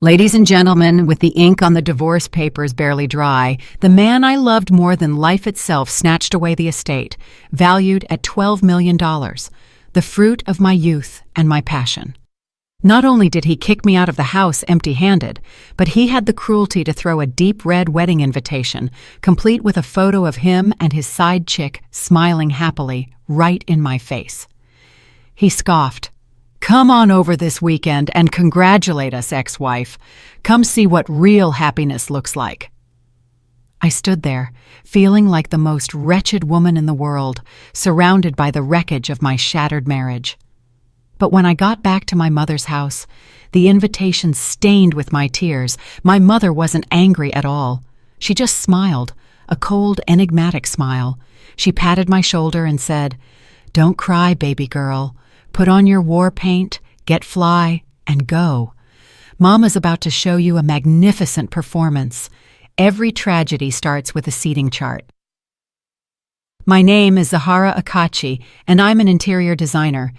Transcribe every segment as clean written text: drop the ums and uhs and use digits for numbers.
Ladies and gentlemen, with the ink on the divorce papers barely dry, the man I loved more than life itself snatched away the estate, valued at $12 million, the fruit of my youth and my passion. Not only did he kick me out of the house empty-handed, but he had the cruelty to throw a deep red wedding invitation, complete with a photo of him and his side chick smiling happily, right in my face. He scoffed. "Come on over this weekend and congratulate us, ex-wife. Come see what real happiness looks like." I stood there, feeling like the most wretched woman in the world, surrounded by the wreckage of my shattered marriage. But when I got back to my mother's house, the invitation stained with my tears, my mother wasn't angry at all. She just smiled, a cold, enigmatic smile. She patted my shoulder and said, "Don't cry, baby girl. Put on your war paint, get fly, and go. Mama's about to show you a magnificent performance. Every tragedy starts with a seating chart." My name is Zahara Akachi, and I'm an interior designer.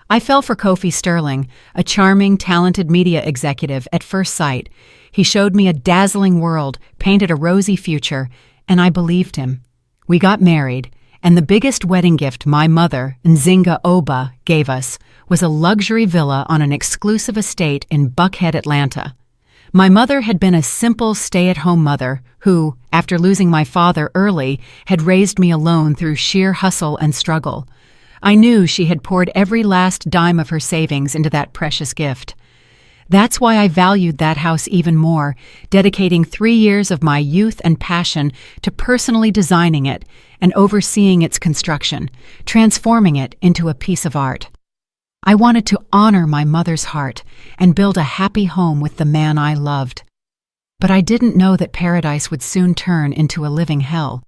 I fell for Kofi Sterling, a charming, talented media executive, at first sight. He showed me a dazzling world, painted a rosy future, and I believed him. We got married, and the biggest wedding gift my mother, Nzinga Oba, gave us was a luxury villa on an exclusive estate in Buckhead, Atlanta. My mother had been a simple stay-at-home mother who, after losing my father early, had raised me alone through sheer hustle and struggle. I knew she had poured every last dime of her savings into that precious gift. That's why I valued that house even more, dedicating 3 years of my youth and passion to personally designing it and overseeing its construction, transforming it into a piece of art. I wanted to honor my mother's heart and build a happy home with the man I loved. But I didn't know that paradise would soon turn into a living hell.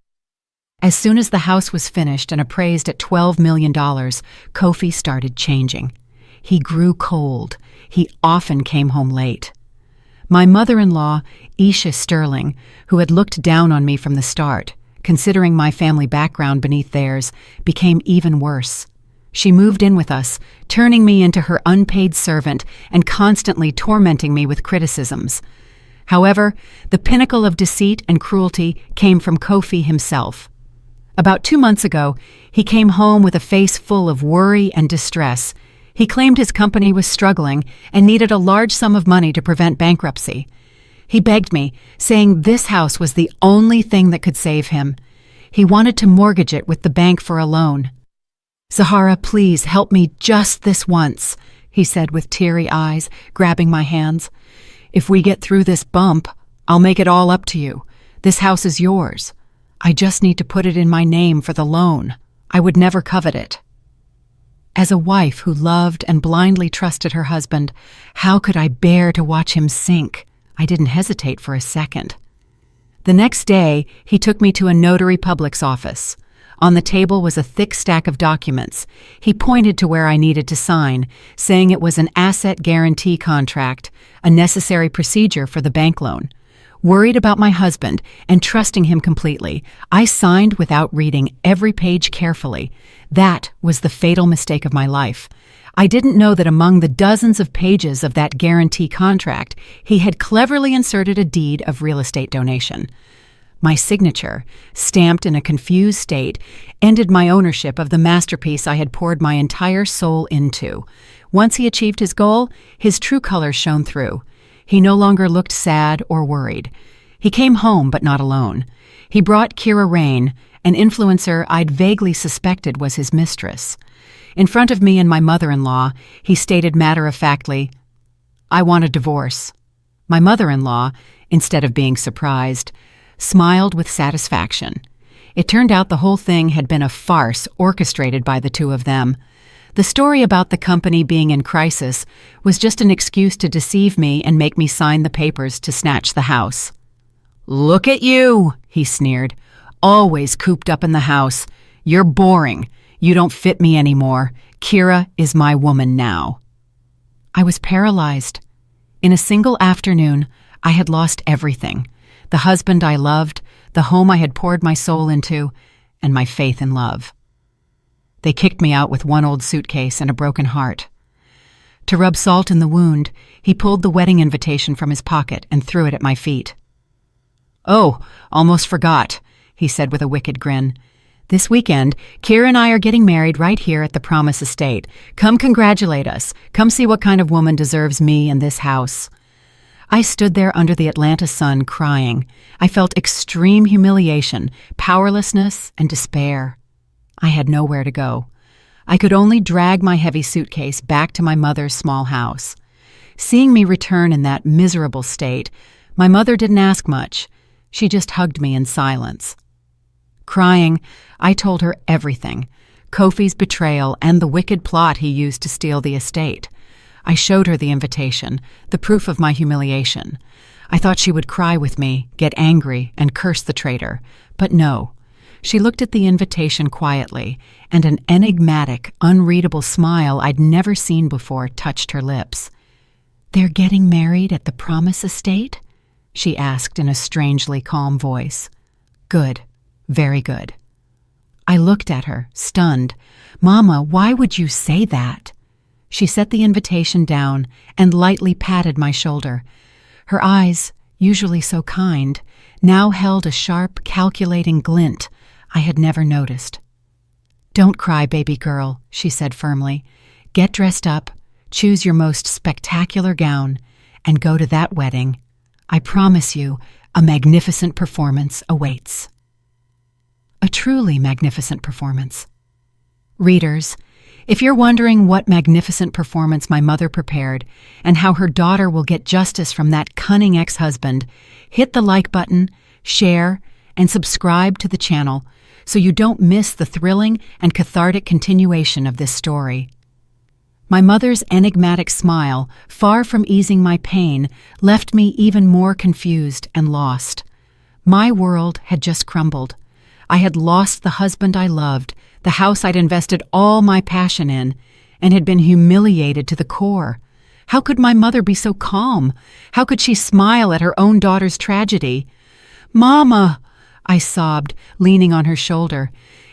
As soon as the house was finished and appraised at $12 million, Kofi started changing. He grew cold. He often came home late. My mother-in-law, Isha Sterling, who had looked down on me from the start, considering my family background beneath theirs, became even worse. She moved in with us, turning me into her unpaid servant and constantly tormenting me with criticisms. However, the pinnacle of deceit and cruelty came from Kofi himself. About 2 months ago, he came home with a face full of worry and distress. He claimed his company was struggling and needed a large sum of money to prevent bankruptcy. He begged me, saying this house was the only thing that could save him. He wanted to mortgage it with the bank for a loan. "Zahara, please help me just this once," he said with teary eyes, grabbing my hands. "If we get through this bump, I'll make it all up to you. This house is yours. I just need to put it in my name for the loan. I would never covet it." As a wife who loved and blindly trusted her husband, how could I bear to watch him sink? I didn't hesitate for a second. The next day, he took me to a notary public's office. On the table was a thick stack of documents. He pointed to where I needed to sign, saying it was an asset guarantee contract, a necessary procedure for the bank loan. Worried about my husband and trusting him completely, I signed without reading every page carefully. That was the fatal mistake of my life. I didn't know that among the dozens of pages of that guarantee contract, he had cleverly inserted a deed of real estate donation. My signature, stamped in a confused state, ended my ownership of the masterpiece I had poured my entire soul into. Once he achieved his goal, his true colors shone through. He no longer looked sad or worried. He came home, but not alone. He brought Kira Rain, an influencer I'd vaguely suspected was his mistress. In front of me and my mother-in-law, he stated matter-of-factly, "I want a divorce." My mother-in-law, instead of being surprised, smiled with satisfaction. It turned out the whole thing had been a farce orchestrated by the two of them. The story about the company being in crisis was just an excuse to deceive me and make me sign the papers to snatch the house. "Look at you," he sneered. "Always cooped up in the house. You're boring. You don't fit me anymore. Kira is my woman now." I was paralyzed. In a single afternoon, I had lost everything. The husband I loved, the home I had poured my soul into, and my faith in love. They kicked me out with one old suitcase and a broken heart. To rub salt in the wound, he pulled the wedding invitation from his pocket and threw it at my feet. "Oh, almost forgot," he said with a wicked grin. "This weekend, Kira and I are getting married right here at the Promise Estate. Come congratulate us. Come see what kind of woman deserves me and this house." I stood there under the Atlanta sun crying. I felt extreme humiliation, powerlessness, and despair. I had nowhere to go. I could only drag my heavy suitcase back to my mother's small house. Seeing me return in that miserable state, my mother didn't ask much. She just hugged me in silence. Crying, I told her everything, Kofi's betrayal and the wicked plot he used to steal the estate. I showed her the invitation, the proof of my humiliation. I thought she would cry with me, get angry, and curse the traitor. But no. She looked at the invitation quietly, and an enigmatic, unreadable smile I'd never seen before touched her lips. "They're getting married at the Promise Estate?" she asked in a strangely calm voice. "Good. Very good." I looked at her, stunned. "Mama, why would you say that?" She set the invitation down and lightly patted my shoulder. Her eyes, usually so kind, now held a sharp, calculating glint I had never noticed. "Don't cry, baby girl," she said firmly. "Get dressed up, choose your most spectacular gown, and go to that wedding. I promise you, a magnificent performance awaits." A truly magnificent performance. Readers, if you're wondering what magnificent performance my mother prepared and how her daughter will get justice from that cunning ex-husband, hit the like button, share, and subscribe to the channel so you don't miss the thrilling and cathartic continuation of this story. My mother's enigmatic smile, far from easing my pain, left me even more confused and lost. My world had just crumbled. I had lost the husband I loved, the house I'd invested all my passion in, and had been humiliated to the core. How could my mother be so calm? How could she smile at her own daughter's tragedy? "Mama," I sobbed, leaning on her shoulder.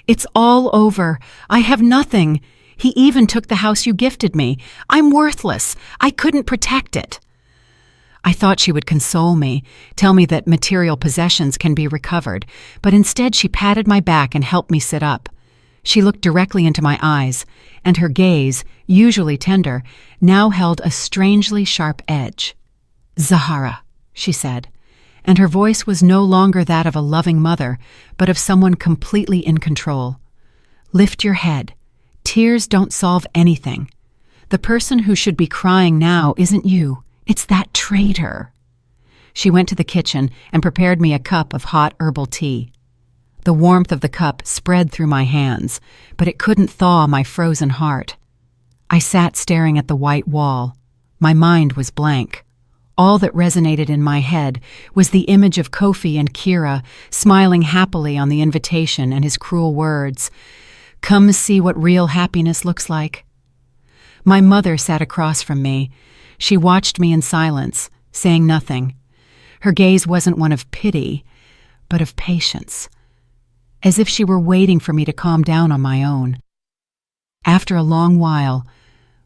"It's all over. I have nothing. He even took the house you gifted me. I'm worthless. I couldn't protect it." I thought she would console me, tell me that material possessions can be recovered, but instead she patted my back and helped me sit up. She looked directly into my eyes, and her gaze, usually tender, now held a strangely sharp edge. "Zahara," she said, and her voice was no longer that of a loving mother, but of someone completely in control. "Lift your head. Tears don't solve anything. The person who should be crying now isn't you. It's that traitor." She went to the kitchen and prepared me a cup of hot herbal tea. The warmth of the cup spread through my hands, but it couldn't thaw my frozen heart. I sat staring at the white wall. My mind was blank. All that resonated in my head was the image of Kofi and Kira smiling happily on the invitation and his cruel words, "Come see what real happiness looks like." My mother sat across from me. She watched me in silence, saying nothing. Her gaze wasn't one of pity, but of patience, as if she were waiting for me to calm down on my own. After a long while,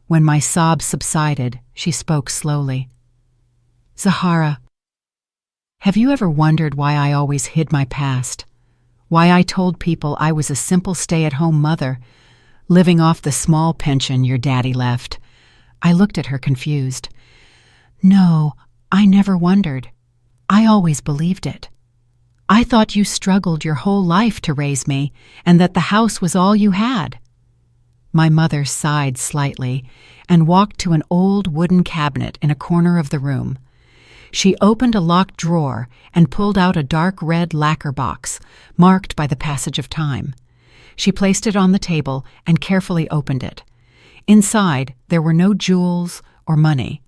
when my sobs subsided, she spoke slowly. "Zahara, have you ever wondered why I always hid my past? Why I told people I was a simple stay-at-home mother, living off the small pension your daddy left?" I looked at her confused. "No, I never wondered. I always believed it. I thought you struggled your whole life to raise me, and that the house was all you had." My mother sighed slightly and walked to an old wooden cabinet in a corner of the room. She opened a locked drawer and pulled out a dark red lacquer box, marked by the passage of time. She placed it on the table and carefully opened it. Inside, there were no jewels or money,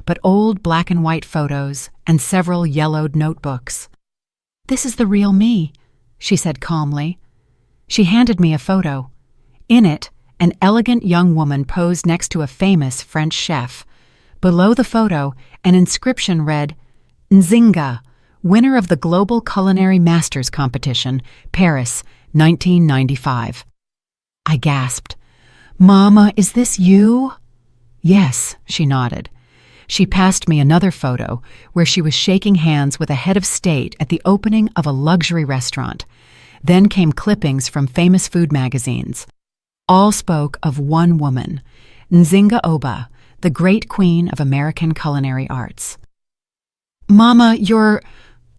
but old black and white photos and several yellowed notebooks. "This is the real me," she said calmly. She handed me a photo. In it, an elegant young woman posed next to a famous French chef. Below the photo, an inscription read, "Nzinga, winner of the Global Culinary Masters Competition, Paris, 1995. I gasped. "Mama, is this you?" Yes, she nodded. She passed me another photo where she was shaking hands with a head of state at the opening of a luxury restaurant. Then came clippings from famous food magazines. All spoke of one woman, Nzinga Oba, the great queen of American culinary arts. "Mama,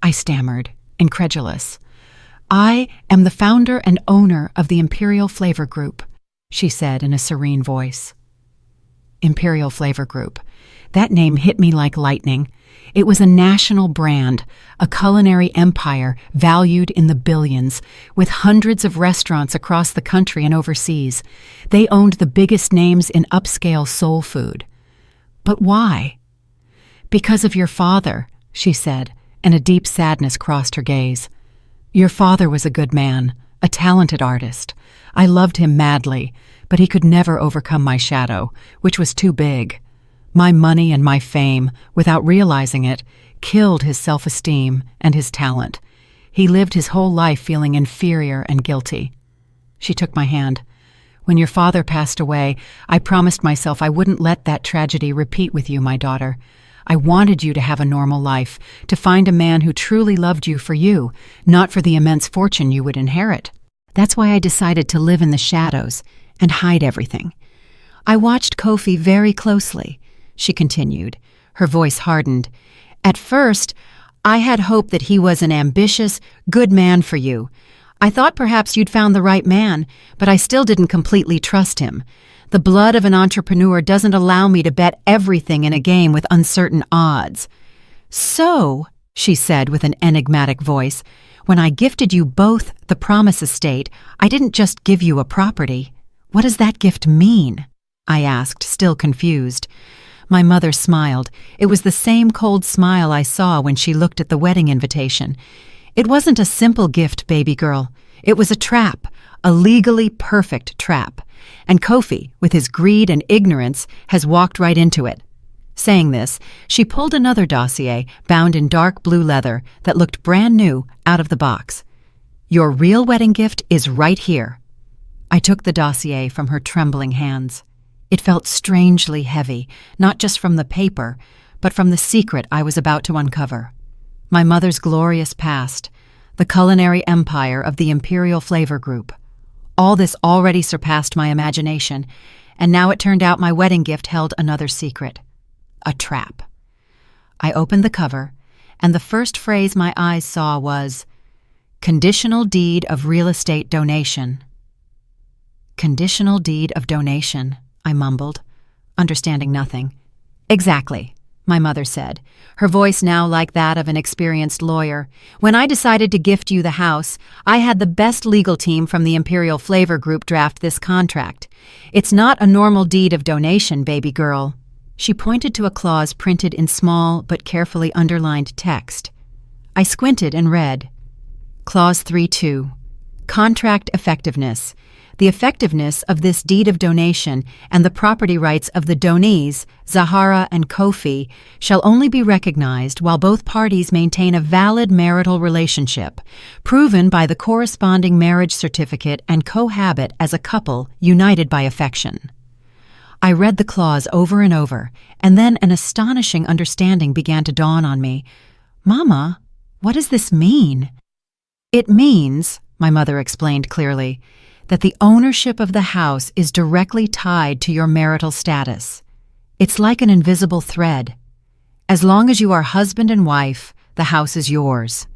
I stammered, incredulous. "I am the founder and owner of the Imperial Flavor Group," she said in a serene voice. Imperial Flavor Group. That name hit me like lightning. It was a national brand, a culinary empire valued in the billions, with hundreds of restaurants across the country and overseas. They owned the biggest names in upscale soul food. But why? "Because of your father," she said, and a deep sadness crossed her gaze. "Your father was a good man, a talented artist. I loved him madly, but he could never overcome my shadow, which was too big. My money and my fame, without realizing it, killed his self-esteem and his talent. He lived his whole life feeling inferior and guilty." She took my hand. "When your father passed away, I promised myself I wouldn't let that tragedy repeat with you, my daughter. I wanted you to have a normal life, to find a man who truly loved you for you, not for the immense fortune you would inherit. That's why I decided to live in the shadows and hide everything. I watched Kofi very closely," she continued, her voice hardened. "At first, I had hoped that he was an ambitious, good man for you. I thought perhaps you'd found the right man, but I still didn't completely trust him. The blood of an entrepreneur doesn't allow me to bet everything in a game with uncertain odds. So," she said with an enigmatic voice, "when I gifted you both the Promise Estate, I didn't just give you a property. What does that gift mean?" I asked, still confused. My mother smiled. It was the same cold smile I saw when she looked at the wedding invitation. "It wasn't a simple gift, baby girl. It was a trap, a legally perfect trap. And Kofi, with his greed and ignorance, has walked right into it." Saying this, she pulled another dossier bound in dark blue leather that looked brand new out of the box. "Your real wedding gift is right here." I took the dossier from her trembling hands. It felt strangely heavy, not just from the paper, but from the secret I was about to uncover. My mother's glorious past, the culinary empire of the Imperial Flavor Group. All this already surpassed my imagination, and now it turned out my wedding gift held another secret. A trap. I opened the cover, and the first phrase my eyes saw was, "Conditional deed of real estate donation." "Conditional deed of donation," I mumbled, understanding nothing. "Exactly," my mother said, her voice now like that of an experienced lawyer. "When I decided to gift you the house, I had the best legal team from the Imperial Flavor Group draft this contract. It's not a normal deed of donation, baby girl." She pointed to a clause printed in small but carefully underlined text. I squinted and read, Clause 3.2, Contract Effectiveness. The effectiveness of this deed of donation and the property rights of the donees, Zahara and Kofi, shall only be recognized while both parties maintain a valid marital relationship, proven by the corresponding marriage certificate and cohabit as a couple united by affection. I read the clause over and over, and then an astonishing understanding began to dawn on me. "Mama, what does this mean?" "It means," my mother explained clearly, "that the ownership of the house is directly tied to your marital status. It's like an invisible thread. As long as you are husband and wife, the house is yours.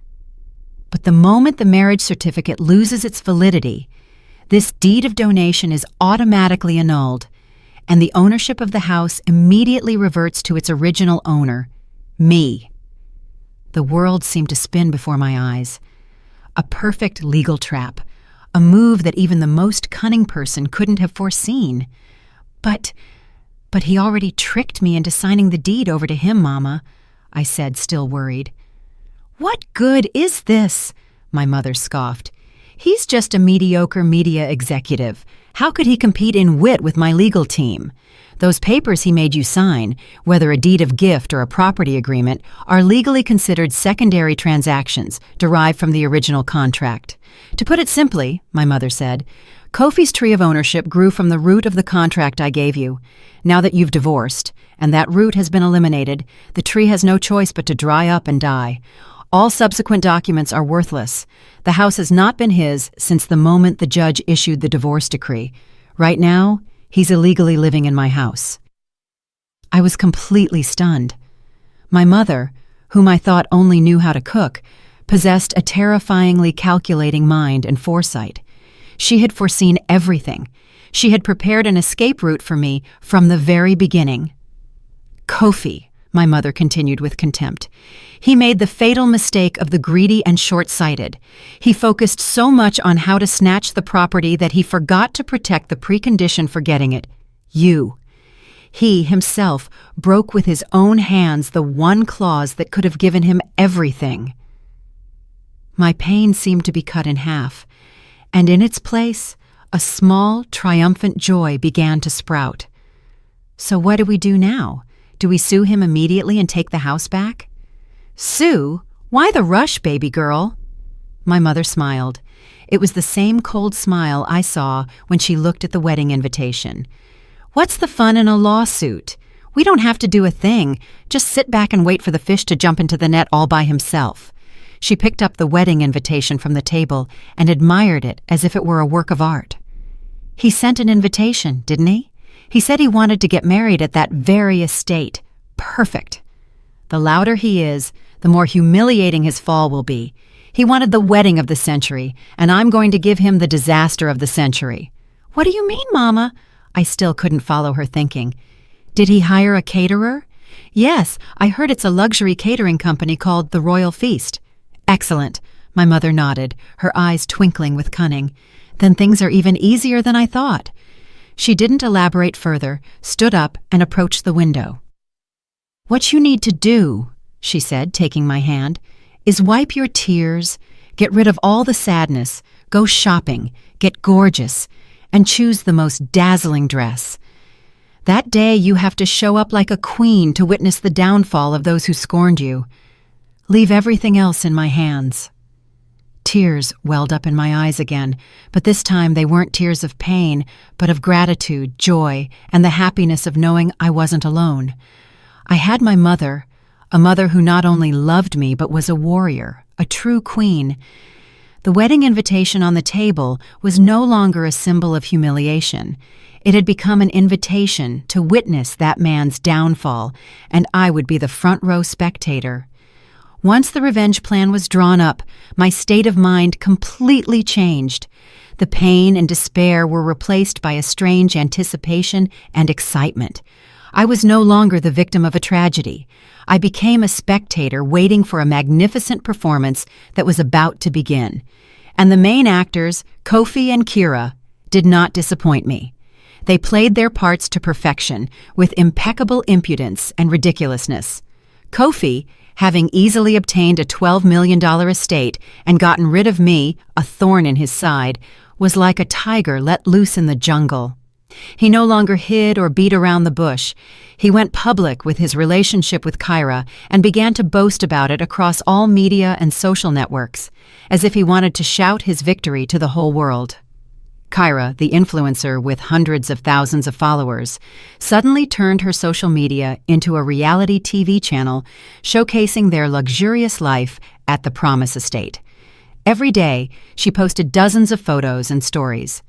But the moment the marriage certificate loses its validity, this deed of donation is automatically annulled, and the ownership of the house immediately reverts to its original owner, me." The world seemed to spin before my eyes. A perfect legal trap. A move that even the most cunning person couldn't have foreseen. But he already tricked me into signing the deed over to him, Mama," I said, still worried. "What good is this?" my mother scoffed. He's just a mediocre media executive. How could he compete in wit with my legal team? Those papers he made you sign, whether a deed of gift or a property agreement, are legally considered secondary transactions derived from the original contract. To put it simply, my mother said, Kofi's tree of ownership grew from the root of the contract I gave you. Now that you've divorced, and that root has been eliminated, the tree has no choice but to dry up and die. All subsequent documents are worthless. The house has not been his since the moment the judge issued the divorce decree. Right now, he's illegally living in my house. I was completely stunned. My mother, whom I thought only knew how to cook, possessed a terrifyingly calculating mind and foresight. She had foreseen everything. She had prepared an escape route for me from the very beginning. Kofi, my mother continued with contempt. He made the fatal mistake of the greedy and short-sighted. He focused so much on how to snatch the property that he forgot to protect the precondition for getting it, you. He, himself, broke with his own hands the one clause that could have given him everything. My pain seemed to be cut in half, and in its place, a small, triumphant joy began to sprout. So what do we do now? Do we sue him immediately and take the house back? Sue? Why the rush, baby girl? My mother smiled. It was the same cold smile I saw when she looked at the wedding invitation. What's the fun in a lawsuit? We don't have to do a thing. Just sit back and wait for the fish to jump into the net all by himself. She picked up the wedding invitation from the table and admired it as if it were a work of art. He sent an invitation, didn't he? He said he wanted to get married at that very estate. Perfect. The louder he is, the more humiliating his fall will be. He wanted the wedding of the century, and I'm going to give him the disaster of the century. What do you mean, Mama? I still couldn't follow her thinking. Did he hire a caterer? Yes, I heard it's a luxury catering company called the Royal Feast. Excellent. My mother nodded, her eyes twinkling with cunning. Then things are even easier than I thought. She didn't elaborate further, stood up and approached the window. What you need to do, she said, taking my hand, is wipe your tears, get rid of all the sadness, go shopping, get gorgeous, and choose the most dazzling dress. That day you have to show up like a queen to witness the downfall of those who scorned you. Leave everything else in my hands. Tears welled up in my eyes again, but this time they weren't tears of pain, but of gratitude, joy, and the happiness of knowing I wasn't alone. I had my mother, a mother who not only loved me but was a warrior, a true queen. The wedding invitation on the table was no longer a symbol of humiliation. It had become an invitation to witness that man's downfall, and I would be the front-row spectator. Once the revenge plan was drawn up, my state of mind completely changed. The pain and despair were replaced by a strange anticipation and excitement. I was no longer the victim of a tragedy. I became a spectator waiting for a magnificent performance that was about to begin. And the main actors, Kofi and Kira, did not disappoint me. They played their parts to perfection, with impeccable impudence and ridiculousness. Kofi, having easily obtained a $12 million estate and gotten rid of me, a thorn in his side, was like a tiger let loose in the jungle. He no longer hid or beat around the bush. He went public with his relationship with Kyra and began to boast about it across all media and social networks, as if he wanted to shout his victory to the whole world. Kyra, the influencer with hundreds of thousands of followers, suddenly turned her social media into a reality TV channel showcasing their luxurious life at the Promise Estate. Every day, she posted dozens of photos and stories.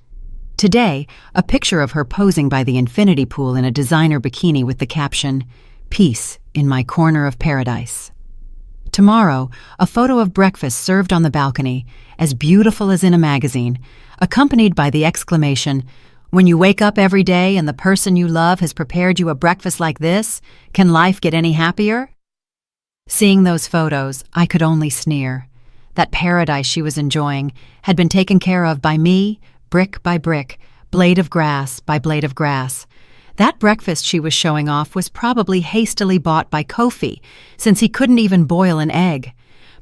Today, a picture of her posing by the infinity pool in a designer bikini with the caption, "Peace in my corner of paradise." Tomorrow, a photo of breakfast served on the balcony, as beautiful as in a magazine, accompanied by the exclamation, "When you wake up every day and the person you love has prepared you a breakfast like this, can life get any happier?" Seeing those photos, I could only sneer. That paradise she was enjoying had been taken care of by me, brick by brick, blade of grass by blade of grass. That breakfast she was showing off was probably hastily bought by Kofi, since he couldn't even boil an egg.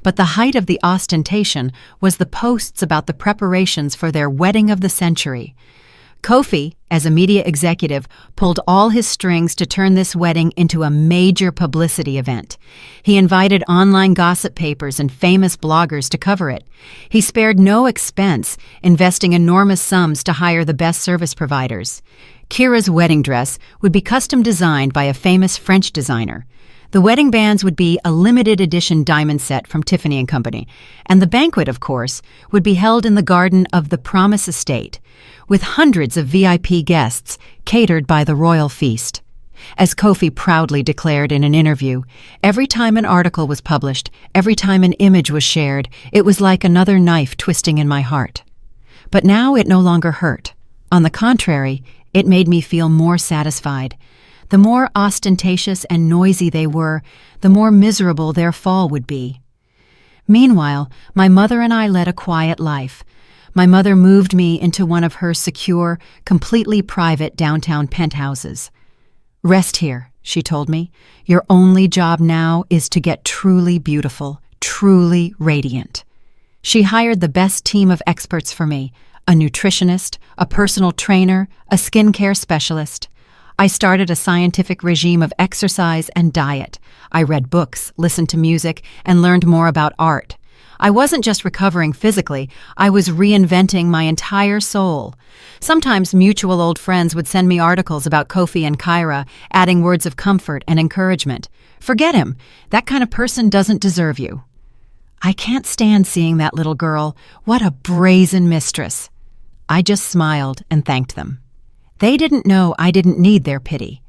But the height of the ostentation was the posts about the preparations for their wedding of the century. Kofi, as a media executive, pulled all his strings to turn this wedding into a major publicity event. He invited online gossip papers and famous bloggers to cover it. He spared no expense, investing enormous sums to hire the best service providers. Kira's wedding dress would be custom designed by a famous French designer. The wedding bands would be a limited edition diamond set from Tiffany & Company, and the banquet, of course, would be held in the garden of the Promise Estate, with hundreds of VIP guests catered by the royal feast. As Kofi proudly declared in an interview, every time an article was published, every time an image was shared, it was like another knife twisting in my heart. But now it no longer hurt. On the contrary, it made me feel more satisfied. The more ostentatious and noisy they were, the more miserable their fall would be. Meanwhile, my mother and I led a quiet life. My mother moved me into one of her secure, completely private downtown penthouses. "Rest here," she told me. "Your only job now is to get truly beautiful, truly radiant." She hired the best team of experts for me, a nutritionist, a personal trainer, a skincare specialist. I started a scientific regime of exercise and diet. I read books, listened to music, and learned more about art. I wasn't just recovering physically, I was reinventing my entire soul. Sometimes mutual old friends would send me articles about Kofi and Kyra, adding words of comfort and encouragement. "Forget him. That kind of person doesn't deserve you." "I can't stand seeing that little girl. What a brazen mistress." I just smiled and thanked them. They didn't know I didn't need their pity.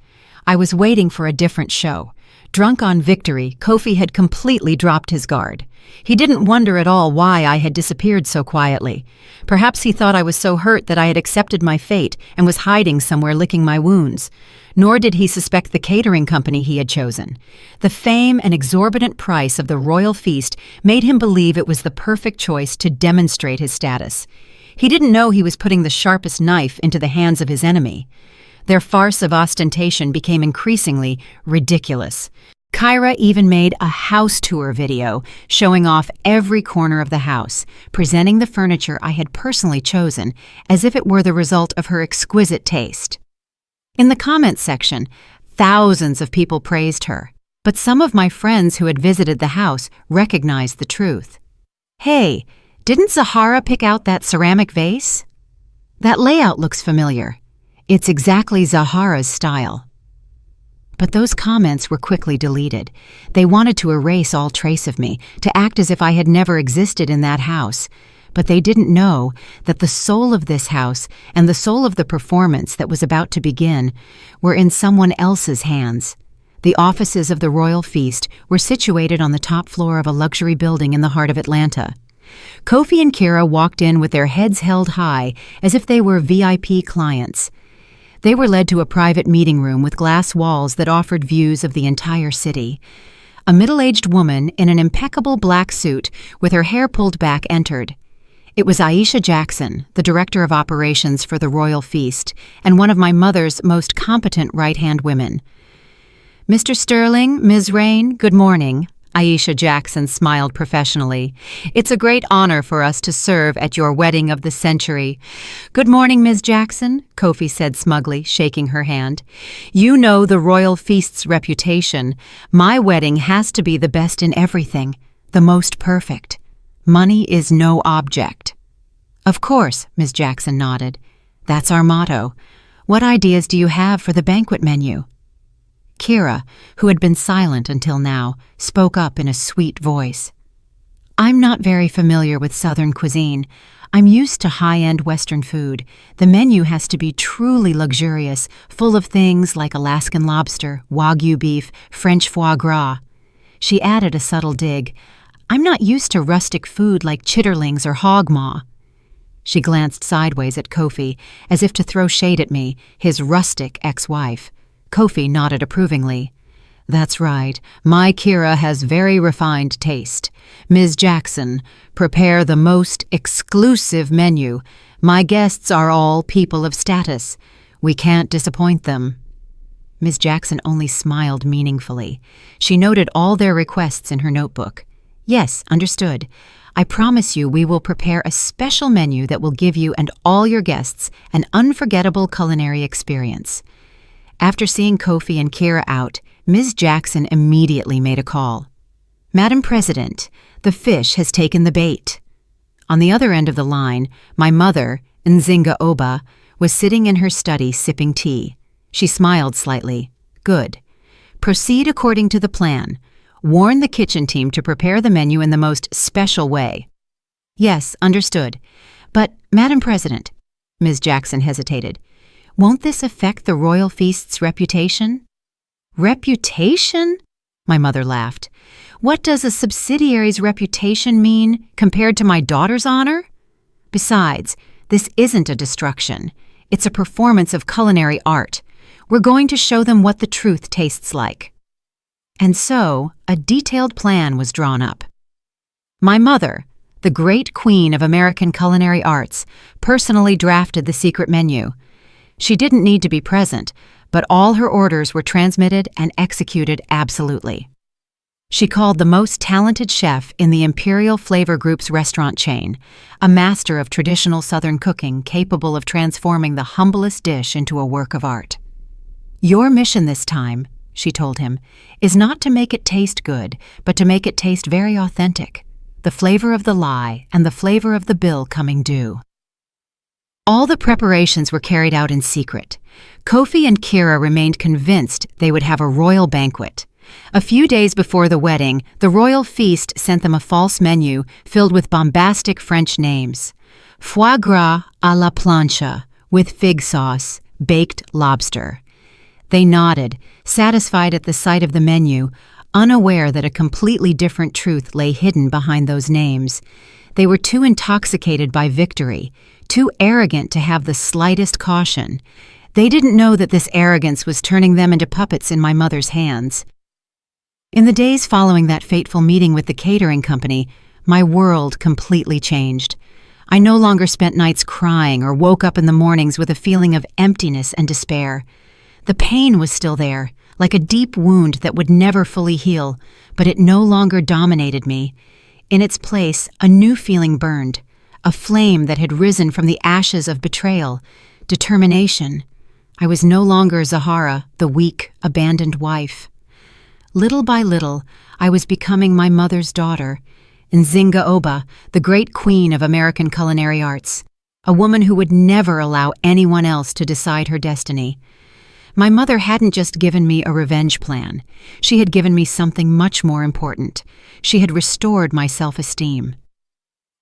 I was waiting for a different show. Drunk on victory, Kofi had completely dropped his guard. He didn't wonder at all why I had disappeared so quietly. Perhaps he thought I was so hurt that I had accepted my fate and was hiding somewhere licking my wounds. Nor did he suspect the catering company he had chosen. The fame and exorbitant price of the royal feast made him believe it was the perfect choice to demonstrate his status. He didn't know he was putting the sharpest knife into the hands of his enemy. Their farce of ostentation became increasingly ridiculous. Kyra even made a house tour video showing off every corner of the house, presenting the furniture I had personally chosen as if it were the result of her exquisite taste. In the comments section, thousands of people praised her, but some of my friends who had visited the house recognized the truth. "Hey, didn't Zahara pick out that ceramic vase? That layout looks familiar. It's exactly Zahara's style." But those comments were quickly deleted. They wanted to erase all trace of me, to act as if I had never existed in that house. But they didn't know that the soul of this house and the soul of the performance that was about to begin were in someone else's hands. The offices of the royal feast were situated on the top floor of a luxury building in the heart of Atlanta. Kofi and Kira walked in with their heads held high as if they were VIP clients. They were led to a private meeting room with glass walls that offered views of the entire city. A middle-aged woman in an impeccable black suit with her hair pulled back entered. It was Aisha Jackson, the director of operations for the royal feast, and one of my mother's most competent right-hand women. "Mr. Sterling, Ms. Rain, good morning." Aisha Jackson smiled professionally. "It's a great honor for us to serve at your wedding of the century." "Good morning, Ms. Jackson," Kofi said smugly, shaking her hand. "You know the royal feast's reputation. My wedding has to be the best in everything, the most perfect. Money is no object." "Of course," Ms. Jackson nodded. "That's our motto. What ideas do you have for the banquet menu?" Kira, who had been silent until now, spoke up in a sweet voice. "I'm not very familiar with Southern cuisine. I'm used to high-end Western food. The menu has to be truly luxurious, full of things like Alaskan lobster, Wagyu beef, French foie gras." She added a subtle dig. "I'm not used to rustic food like chitterlings or hog maw." She glanced sideways at Kofi, as if to throw shade at me, his rustic ex-wife. Kofi nodded approvingly. "That's right. My Kira has very refined taste. Ms. Jackson, prepare the most exclusive menu. My guests are all people of status. We can't disappoint them." Ms. Jackson only smiled meaningfully. She noted all their requests in her notebook. Yes, understood. I promise you we will prepare a special menu that will give you and all your guests an unforgettable culinary experience. After seeing Kofi and Kira out, Ms. Jackson immediately made a call. Madam President, the fish has taken the bait. On the other end of the line, my mother, Nzinga Oba, was sitting in her study sipping tea. She smiled slightly. Good. Proceed according to the plan. Warn the kitchen team to prepare the menu in the most special way. Yes, understood. But, Madam President, Ms. Jackson hesitated, won't this affect the royal feast's reputation? Reputation? My mother laughed. What does a subsidiary's reputation mean compared to my daughter's honor? Besides, this isn't a destruction. It's a performance of culinary art. We're going to show them what the truth tastes like. And so, a detailed plan was drawn up. My mother, the great queen of American culinary arts, personally drafted the secret menu. She didn't need to be present, but all her orders were transmitted and executed absolutely. She called the most talented chef in the Imperial Flavor Group's restaurant chain, a master of traditional Southern cooking capable of transforming the humblest dish into a work of art. Your mission this time, she told him, is not to make it taste good, but to make it taste very authentic, the flavor of the lie and the flavor of the bill coming due. All the preparations were carried out in secret. Kofi and Kira remained convinced they would have a royal banquet. A few days before the wedding, the royal feast sent them a false menu filled with bombastic French names. Foie gras à la plancha, with fig sauce, baked lobster. They nodded, satisfied at the sight of the menu, unaware that a completely different truth lay hidden behind those names. They were too intoxicated by victory, too arrogant to have the slightest caution. They didn't know that this arrogance was turning them into puppets in my mother's hands. In the days following that fateful meeting with the catering company, my world completely changed. I no longer spent nights crying or woke up in the mornings with a feeling of emptiness and despair. The pain was still there, like a deep wound that would never fully heal, but it no longer dominated me. In its place, a new feeling burned, a flame that had risen from the ashes of betrayal, determination. I was no longer Zahara, the weak, abandoned wife. Little by little, I was becoming my mother's daughter, Nzinga Oba, the great queen of American culinary arts, a woman who would never allow anyone else to decide her destiny. My mother hadn't just given me a revenge plan. She had given me something much more important. She had restored my self-esteem.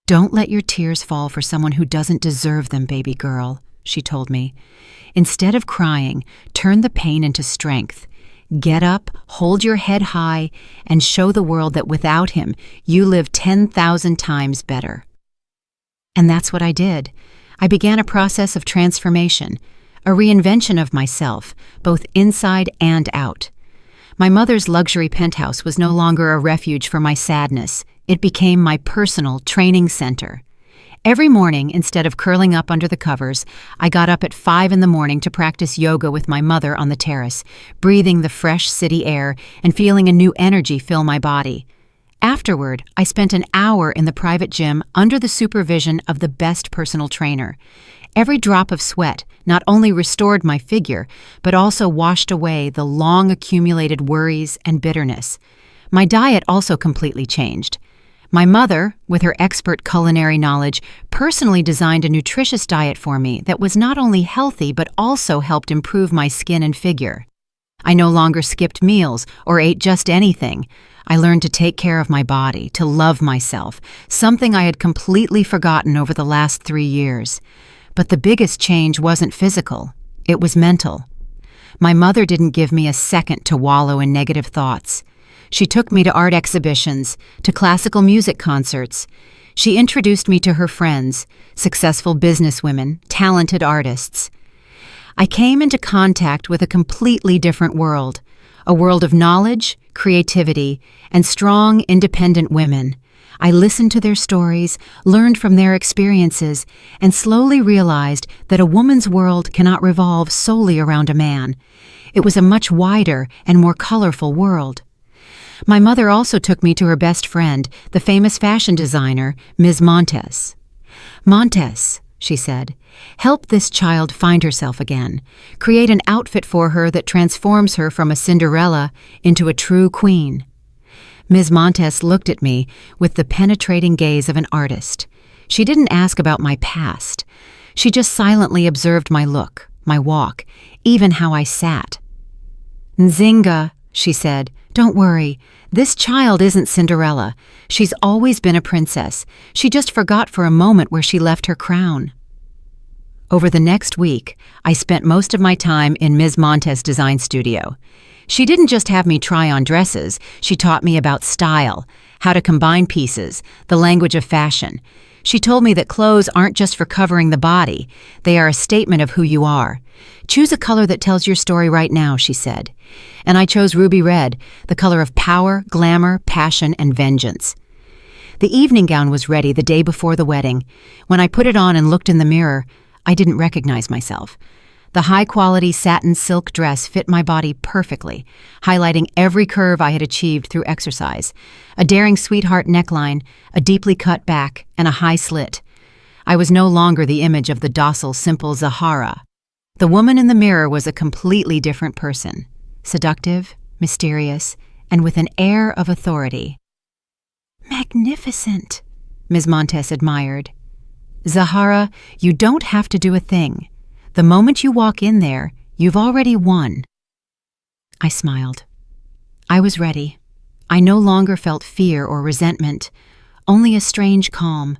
Don't let your tears fall for someone who doesn't deserve them, baby girl, she told me. Instead of crying, turn the pain into strength. Get up, hold your head high, and show the world that without him, you live 10,000 times better. And that's what I did. I began a process of transformation, a reinvention of myself, both inside and out. My mother's luxury penthouse was no longer a refuge for my sadness. It became my personal training center. Every morning, instead of curling up under the covers, I got up at 5 a.m. to practice yoga with my mother on the terrace, breathing the fresh city air and feeling a new energy fill my body. Afterward, I spent an hour in the private gym under the supervision of the best personal trainer. Every drop of sweat not only restored my figure, but also washed away the long-accumulated worries and bitterness. My diet also completely changed. My mother, with her expert culinary knowledge, personally designed a nutritious diet for me that was not only healthy but also helped improve my skin and figure. I no longer skipped meals or ate just anything. I learned to take care of my body, to love myself, something I had completely forgotten over the last 3 years. But the biggest change wasn't physical, it was mental. My mother didn't give me a second to wallow in negative thoughts. She took me to art exhibitions, to classical music concerts. She introduced me to her friends, successful businesswomen, talented artists. I came into contact with a completely different world, a world of knowledge, creativity, and strong, independent women. I listened to their stories, learned from their experiences, and slowly realized that a woman's world cannot revolve solely around a man. It was a much wider and more colorful world. My mother also took me to her best friend, the famous fashion designer, Ms. Montes. "Montes," she said, "help this child find herself again. Create an outfit for her that transforms her from a Cinderella into a true queen." Ms. Montes looked at me with the penetrating gaze of an artist. She didn't ask about my past. She just silently observed my look, my walk, even how I sat. "Nzinga," she said, "don't worry. This child isn't Cinderella. She's always been a princess. She just forgot for a moment where she left her crown." Over the next week, I spent most of my time in Ms. Montes' design studio. She didn't just have me try on dresses, she taught me about style, how to combine pieces, the language of fashion. She told me that clothes aren't just for covering the body, they are a statement of who you are. "Choose a color that tells your story right now," she said. And I chose ruby red, the color of power, glamour, passion, and vengeance. The evening gown was ready the day before the wedding. When I put it on and looked in the mirror, I didn't recognize myself. The high-quality satin silk dress fit my body perfectly, highlighting every curve I had achieved through exercise. A daring sweetheart neckline, a deeply cut back, and a high slit. I was no longer the image of the docile, simple Zahara. The woman in the mirror was a completely different person, seductive, mysterious, and with an air of authority. "Magnificent," Ms. Montes admired. "Zahara, you don't have to do a thing. The moment you walk in there, you've already won." I smiled. I was ready. I no longer felt fear or resentment, only a strange calm.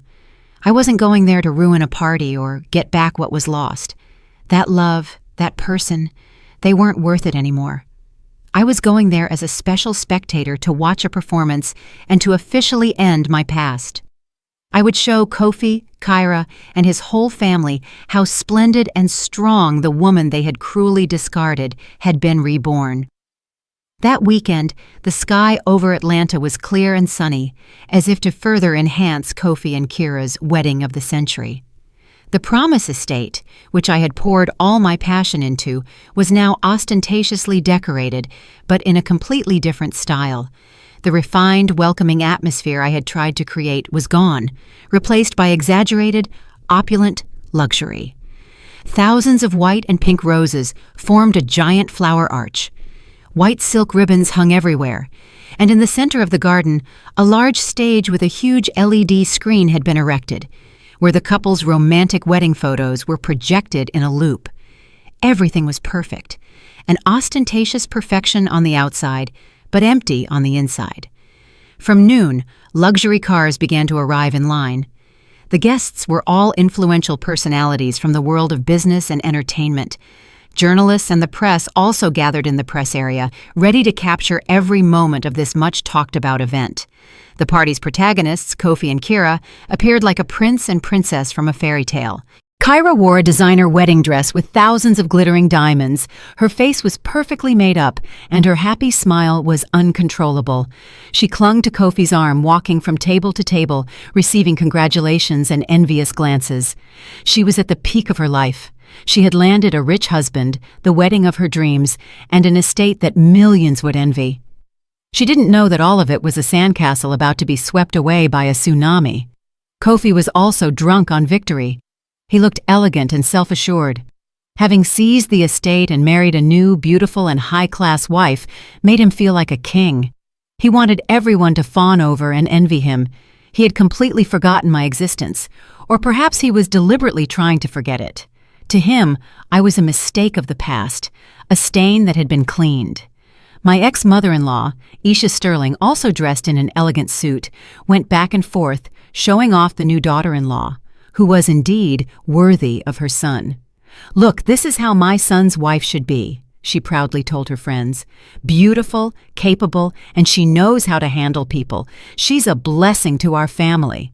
I wasn't going there to ruin a party or get back what was lost. That love, that person, they weren't worth it anymore. I was going there as a special spectator to watch a performance and to officially end my past. I would show Kofi, Kyra, and his whole family how splendid and strong the woman they had cruelly discarded had been reborn. That weekend, the sky over Atlanta was clear and sunny, as if to further enhance Kofi and Kira's wedding of the century. The Promise Estate, which I had poured all my passion into, was now ostentatiously decorated, but in a completely different style. The refined, welcoming atmosphere I had tried to create was gone, replaced by exaggerated, opulent luxury. Thousands of white and pink roses formed a giant flower arch. White silk ribbons hung everywhere, and in the center of the garden, a large stage with a huge LED screen had been erected, where the couple's romantic wedding photos were projected in a loop. Everything was perfect, an ostentatious perfection on the outside, but empty on the inside. From noon, luxury cars began to arrive in line. The guests were all influential personalities from the world of business and entertainment. Journalists and the press also gathered in the press area, ready to capture every moment of this much-talked-about event. The party's protagonists, Kofi and Kira, appeared like a prince and princess from a fairy tale. Kyra wore a designer wedding dress with thousands of glittering diamonds. Her face was perfectly made up, and her happy smile was uncontrollable. She clung to Kofi's arm, walking from table to table, receiving congratulations and envious glances. She was at the peak of her life. She had landed a rich husband, the wedding of her dreams, and an estate that millions would envy. She didn't know that all of it was a sandcastle about to be swept away by a tsunami. Kofi was also drunk on victory. He looked elegant and self-assured. Having seized the estate and married a new, beautiful, and high-class wife made him feel like a king. He wanted everyone to fawn over and envy him. He had completely forgotten my existence, or perhaps he was deliberately trying to forget it. To him, I was a mistake of the past, a stain that had been cleaned. My ex-mother-in-law, Isha Sterling, also dressed in an elegant suit, went back and forth, showing off the new daughter-in-law, who was indeed worthy of her son. "Look, this is how my son's wife should be," she proudly told her friends. "Beautiful, capable, and she knows how to handle people. She's a blessing to our family."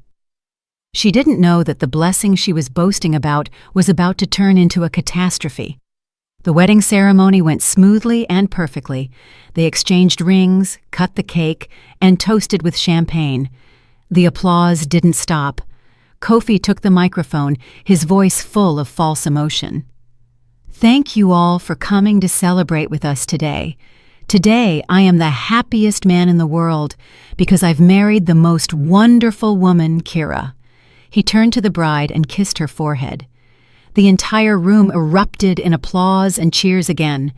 She didn't know that the blessing she was boasting about was about to turn into a catastrophe. The wedding ceremony went smoothly and perfectly. They exchanged rings, cut the cake, and toasted with champagne. The applause didn't stop. Kofi took the microphone, his voice full of false emotion. "Thank you all for coming to celebrate with us today. Today, I am the happiest man in the world because I've married the most wonderful woman, Kira." He turned to the bride and kissed her forehead. The entire room erupted in applause and cheers again.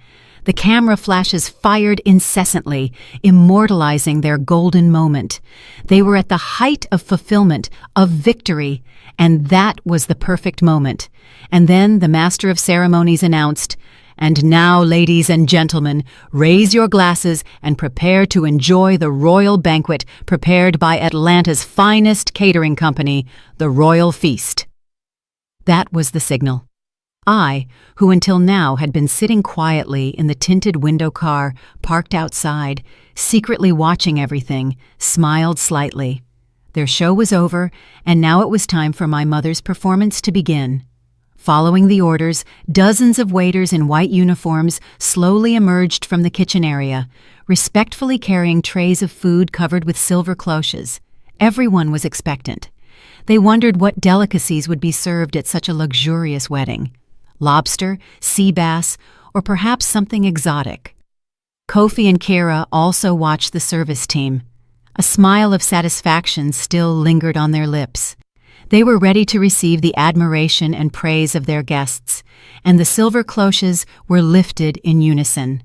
The camera flashes fired incessantly, immortalizing their golden moment. They were at the height of fulfillment, of victory, and that was the perfect moment. And then the master of ceremonies announced, "And now, ladies and gentlemen, raise your glasses and prepare to enjoy the royal banquet prepared by Atlanta's finest catering company, the Royal Feast." That was the signal. I, who until now had been sitting quietly in the tinted window car parked outside, secretly watching everything, smiled slightly. Their show was over, and now it was time for my mother's performance to begin. Following the orders, dozens of waiters in white uniforms slowly emerged from the kitchen area, respectfully carrying trays of food covered with silver cloches. Everyone was expectant. They wondered what delicacies would be served at such a luxurious wedding. Lobster, sea bass, or perhaps something exotic. Kofi and Kira also watched the service team. A smile of satisfaction still lingered on their lips. They were ready to receive the admiration and praise of their guests, and the silver cloches were lifted in unison.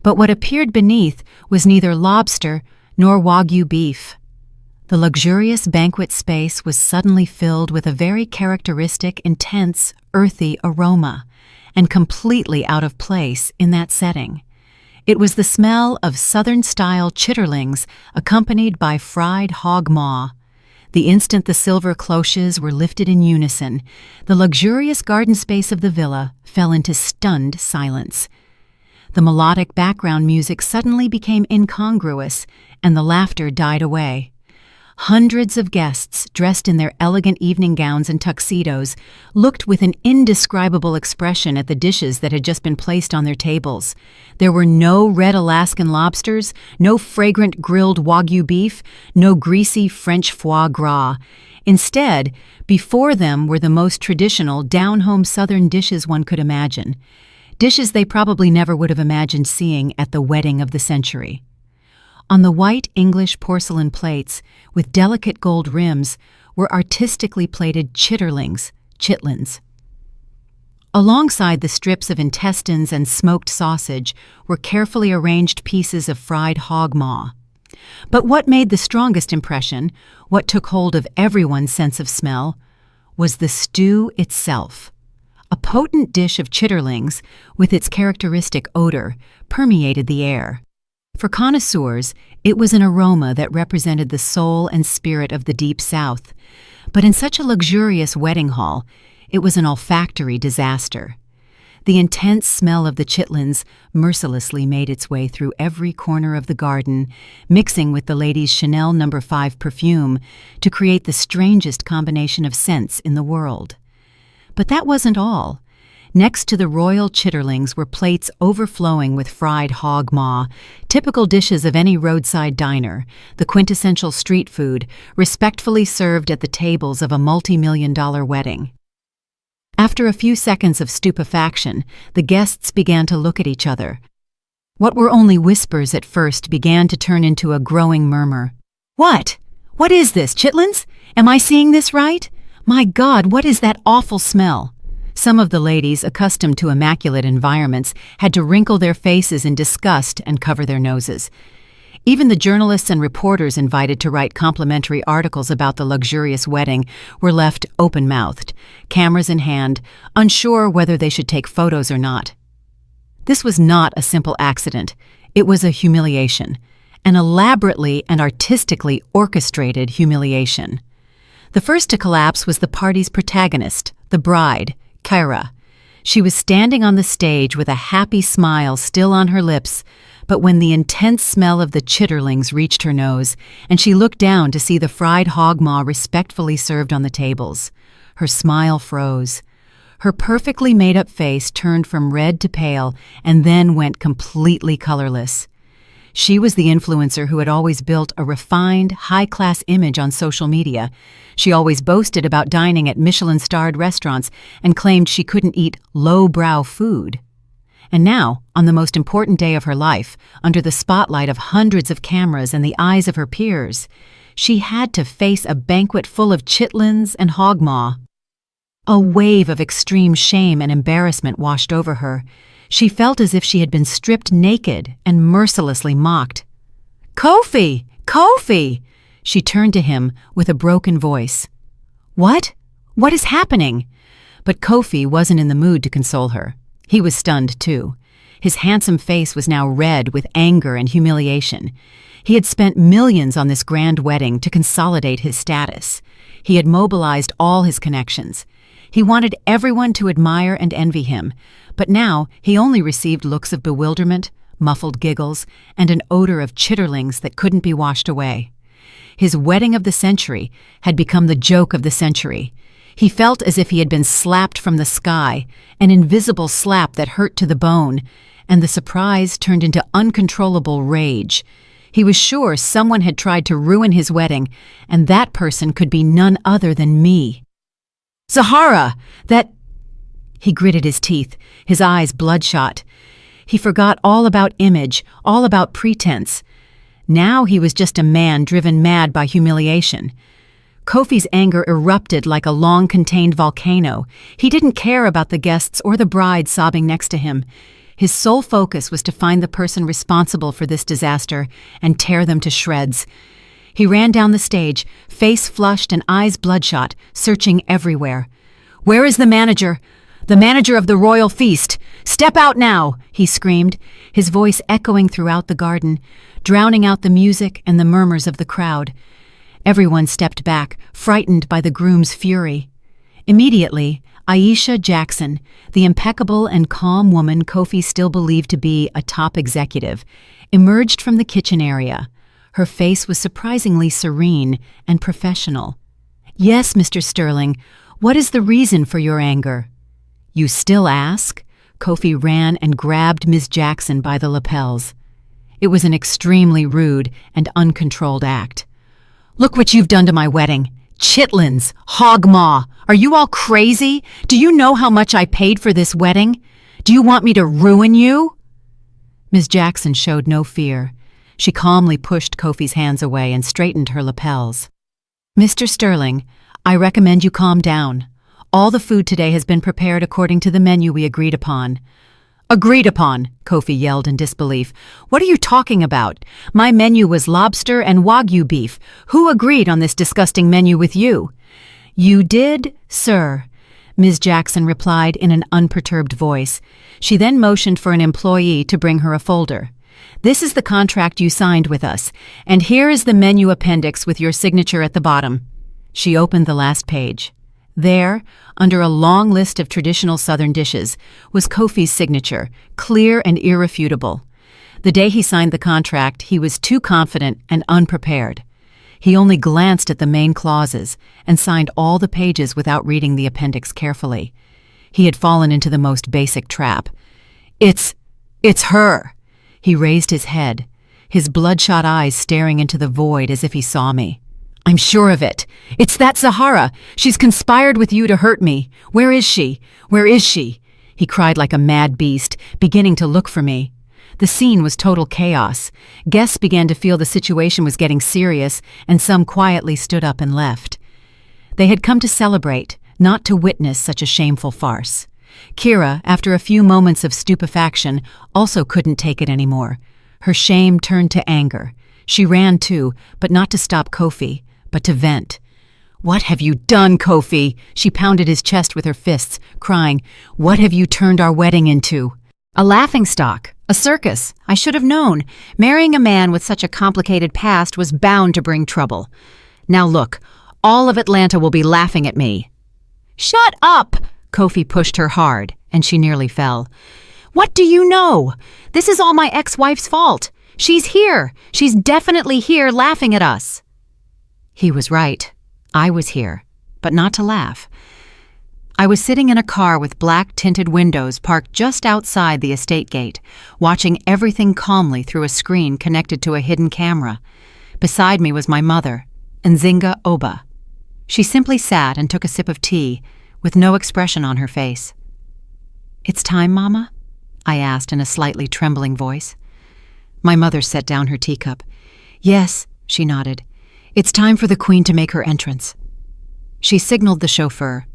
But what appeared beneath was neither lobster nor Wagyu beef. The luxurious banquet space was suddenly filled with a very characteristic, intense, earthy aroma, and completely out of place in that setting. It was the smell of Southern-style chitterlings accompanied by fried hog maw. The instant the silver cloches were lifted in unison, the luxurious garden space of the villa fell into stunned silence. The melodic background music suddenly became incongruous, and the laughter died away. Hundreds of guests, dressed in their elegant evening gowns and tuxedos, looked with an indescribable expression at the dishes that had just been placed on their tables. There were no red Alaskan lobsters, no fragrant grilled Wagyu beef, no greasy French foie gras. Instead, before them were the most traditional, down-home Southern dishes one could imagine. Dishes they probably never would have imagined seeing at the wedding of the century. On the white English porcelain plates, with delicate gold rims, were artistically plated chitterlings, chitlins. Alongside the strips of intestines and smoked sausage were carefully arranged pieces of fried hog maw. But what made the strongest impression, what took hold of everyone's sense of smell, was the stew itself. A potent dish of chitterlings, with its characteristic odor, permeated the air. For connoisseurs, it was an aroma that represented the soul and spirit of the Deep South. But in such a luxurious wedding hall, it was an olfactory disaster. The intense smell of the chitlins mercilessly made its way through every corner of the garden, mixing with the ladies' Chanel No. 5 perfume to create the strangest combination of scents in the world. But that wasn't all. Next to the royal chitterlings were plates overflowing with fried hog maw, typical dishes of any roadside diner, the quintessential street food, respectfully served at the tables of a multi-million-dollar wedding. After a few seconds of stupefaction, the guests began to look at each other. What were only whispers at first began to turn into a growing murmur. "What? What is this, chitlins? Am I seeing this right? My God, what is that awful smell?" Some of the ladies, accustomed to immaculate environments, had to wrinkle their faces in disgust and cover their noses. Even the journalists and reporters invited to write complimentary articles about the luxurious wedding were left open-mouthed, cameras in hand, unsure whether they should take photos or not. This was not a simple accident. It was a humiliation, an elaborately and artistically orchestrated humiliation. The first to collapse was the party's protagonist, the bride, Kira. She was standing on the stage with a happy smile still on her lips, but when the intense smell of the chitterlings reached her nose, and she looked down to see the fried hog maw respectfully served on the tables, her smile froze. Her perfectly made-up face turned from red to pale and then went completely colorless. She was the influencer who had always built a refined, high-class image on social media. She always boasted about dining at Michelin-starred restaurants and claimed she couldn't eat low-brow food. And now, on the most important day of her life, under the spotlight of hundreds of cameras and the eyes of her peers, she had to face a banquet full of chitlins and hog maw. A wave of extreme shame and embarrassment washed over her. She felt as if she had been stripped naked and mercilessly mocked. "Kofi! Kofi!" She turned to him with a broken voice. "What? What is happening?" But Kofi wasn't in the mood to console her. He was stunned, too. His handsome face was now red with anger and humiliation. He had spent millions on this grand wedding to consolidate his status. He had mobilized all his connections. He wanted everyone to admire and envy him, but now he only received looks of bewilderment, muffled giggles, and an odor of chitterlings that couldn't be washed away. His wedding of the century had become the joke of the century. He felt as if he had been slapped from the sky, an invisible slap that hurt to the bone, and the surprise turned into uncontrollable rage. He was sure someone had tried to ruin his wedding, and that person could be none other than me. "Zahara! That—" He gritted his teeth, his eyes bloodshot. He forgot all about image, all about pretense. Now he was just a man driven mad by humiliation. Kofi's anger erupted like a long-contained volcano. He didn't care about the guests or the bride sobbing next to him. His sole focus was to find the person responsible for this disaster and tear them to shreds. He ran down the stage, face flushed and eyes bloodshot, searching everywhere. "Where is the manager? The manager of the royal feast! Step out now!" he screamed, his voice echoing throughout the garden, drowning out the music and the murmurs of the crowd. Everyone stepped back, frightened by the groom's fury. Immediately, Aisha Jackson, the impeccable and calm woman Kofi still believed to be a top executive, emerged from the kitchen area. Her face was surprisingly serene and professional. "Yes, Mr. Sterling, what is the reason for your anger?" "You still ask?" Kofi ran and grabbed Ms. Jackson by the lapels. It was an extremely rude and uncontrolled act. "Look what you've done to my wedding. Chitlins, hog maw. Are you all crazy? Do you know how much I paid for this wedding? Do you want me to ruin you?" Ms. Jackson showed no fear. She calmly pushed Kofi's hands away and straightened her lapels. "Mr. Sterling, I recommend you calm down. All the food today has been prepared according to the menu we agreed upon." "Agreed upon?" Kofi yelled in disbelief. "What are you talking about? My menu was lobster and Wagyu beef. Who agreed on this disgusting menu with you?" "You did, sir," Ms. Jackson replied in an unperturbed voice. She then motioned for an employee to bring her a folder. "This is the contract you signed with us, and here is the menu appendix with your signature at the bottom." She opened the last page. There, under a long list of traditional Southern dishes, was Kofi's signature, clear and irrefutable. The day he signed the contract, he was too confident and unprepared. He only glanced at the main clauses and signed all the pages without reading the appendix carefully. He had fallen into the most basic trap. It's her." He raised his head, his bloodshot eyes staring into the void as if he saw me. "I'm sure of it. It's that Zahara. She's conspired with you to hurt me. Where is she? Where is she?" He cried like a mad beast, beginning to look for me. The scene was total chaos. Guests began to feel the situation was getting serious, and some quietly stood up and left. They had come to celebrate, not to witness such a shameful farce. Kira, after a few moments of stupefaction, also couldn't take it anymore. Her shame turned to anger. She ran too, but not to stop Kofi, but to vent. "What have you done, Kofi?" She pounded his chest with her fists, crying, "What have you turned our wedding into?" "A laughingstock, a circus. I should have known. Marrying a man with such a complicated past was bound to bring trouble. Now look, all of Atlanta will be laughing at me." "Shut up!" Kofi pushed her hard, and she nearly fell. "What do you know? This is all my ex-wife's fault. She's here. She's definitely here laughing at us." He was right. I was here, but not to laugh. I was sitting in a car with black-tinted windows parked just outside the estate gate, watching everything calmly through a screen connected to a hidden camera. Beside me was my mother, Nzinga Oba. She simply sat and took a sip of tea, with no expression on her face. "It's time, Mama?" I asked in a slightly trembling voice. My mother set down her teacup. Yes, she nodded. It's time for the Queen to make her entrance. She signaled the chauffeur.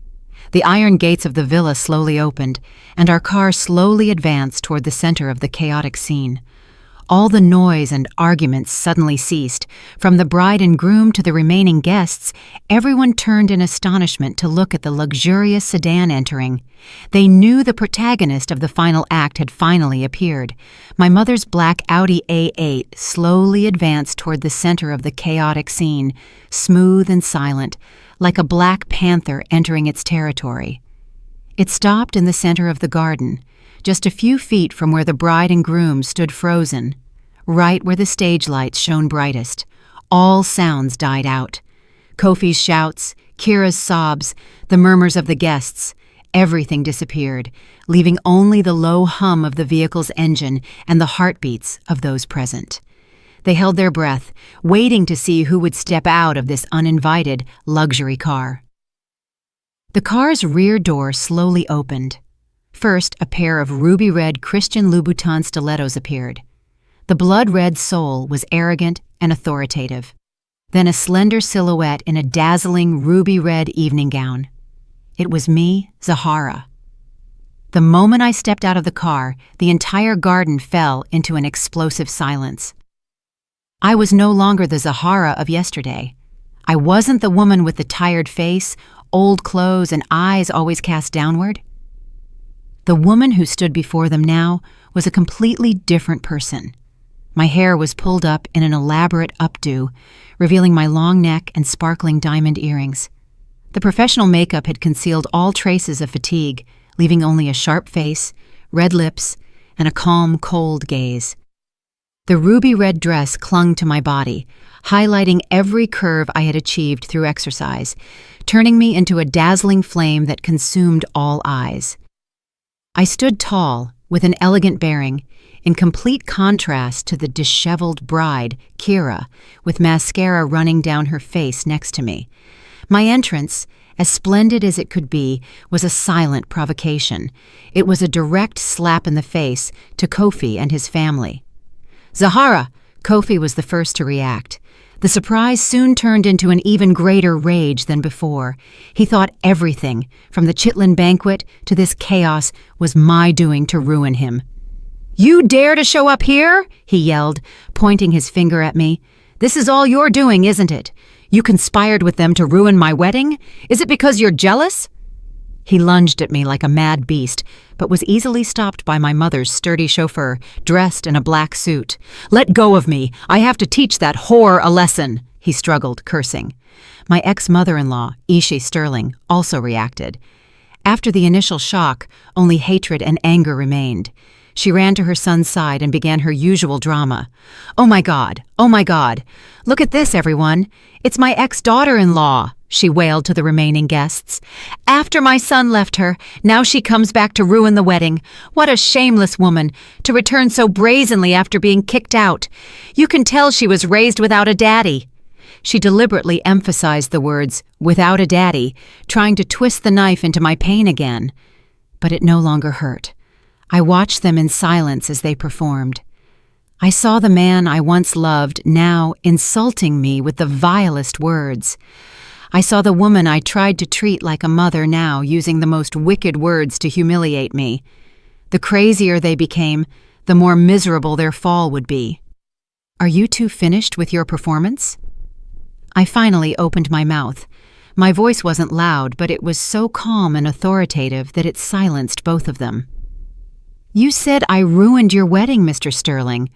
The iron gates of the villa slowly opened, and our car slowly advanced toward the center of the chaotic scene. All the noise and arguments suddenly ceased. From the bride and groom to the remaining guests, everyone turned in astonishment to look at the luxurious sedan entering. They knew the protagonist of the final act had finally appeared. My mother's black Audi A8 slowly advanced toward the center of the chaotic scene, smooth and silent, like a black panther entering its territory. It stopped in the center of the garden, just a few feet from where the bride and groom stood frozen, right where the stage lights shone brightest. All sounds died out. Kofi's shouts, Kira's sobs, the murmurs of the guests, everything disappeared, leaving only the low hum of the vehicle's engine and the heartbeats of those present. They held their breath, waiting to see who would step out of this uninvited luxury car. The car's rear door slowly opened. First, a pair of ruby-red Christian Louboutin stilettos appeared. The blood-red sole was arrogant and authoritative. Then a slender silhouette in a dazzling ruby-red evening gown. It was me, Zahara. The moment I stepped out of the car, the entire garden fell into an explosive silence. I was no longer the Zahara of yesterday. I wasn't the woman with the tired face, old clothes, and eyes always cast downward. The woman who stood before them now was a completely different person. My hair was pulled up in an elaborate updo, revealing my long neck and sparkling diamond earrings. The professional makeup had concealed all traces of fatigue, leaving only a sharp face, red lips, and a calm, cold gaze. The ruby-red dress clung to my body, highlighting every curve I had achieved through exercise, turning me into a dazzling flame that consumed all eyes. I stood tall, with an elegant bearing, in complete contrast to the disheveled bride, Kira, with mascara running down her face next to me. My entrance, as splendid as it could be, was a silent provocation. It was a direct slap in the face to Kofi and his family. "Zahara!" Kofi was the first to react. The surprise soon turned into an even greater rage than before. He thought everything, from the Chitlin banquet to this chaos, was my doing to ruin him. "You dare to show up here?" he yelled, pointing his finger at me. "This is all you're doing, isn't it? You conspired with them to ruin my wedding? Is it because you're jealous?" He lunged at me like a mad beast, but was easily stopped by my mother's sturdy chauffeur, dressed in a black suit. "Let go of me! I have to teach that whore a lesson!" he struggled, cursing. My ex-mother-in-law, Ishi Sterling, also reacted. After the initial shock, only hatred and anger remained. She ran to her son's side and began her usual drama. "Oh my God! Oh my God! Look at this, everyone! It's my ex-daughter-in-law!" she wailed to the remaining guests. "After my son left her, now she comes back to ruin the wedding. What a shameless woman, to return so brazenly after being kicked out. You can tell she was raised without a daddy." She deliberately emphasized the words, "without a daddy," trying to twist the knife into my pain again. But it no longer hurt. I watched them in silence as they performed. I saw the man I once loved now insulting me with the vilest words. I saw the woman I tried to treat like a mother now using the most wicked words to humiliate me. The crazier they became, the more miserable their fall would be. "Are you two finished with your performance?" I finally opened my mouth. My voice wasn't loud, but it was so calm and authoritative that it silenced both of them. "You said I ruined your wedding, Mr. Sterling.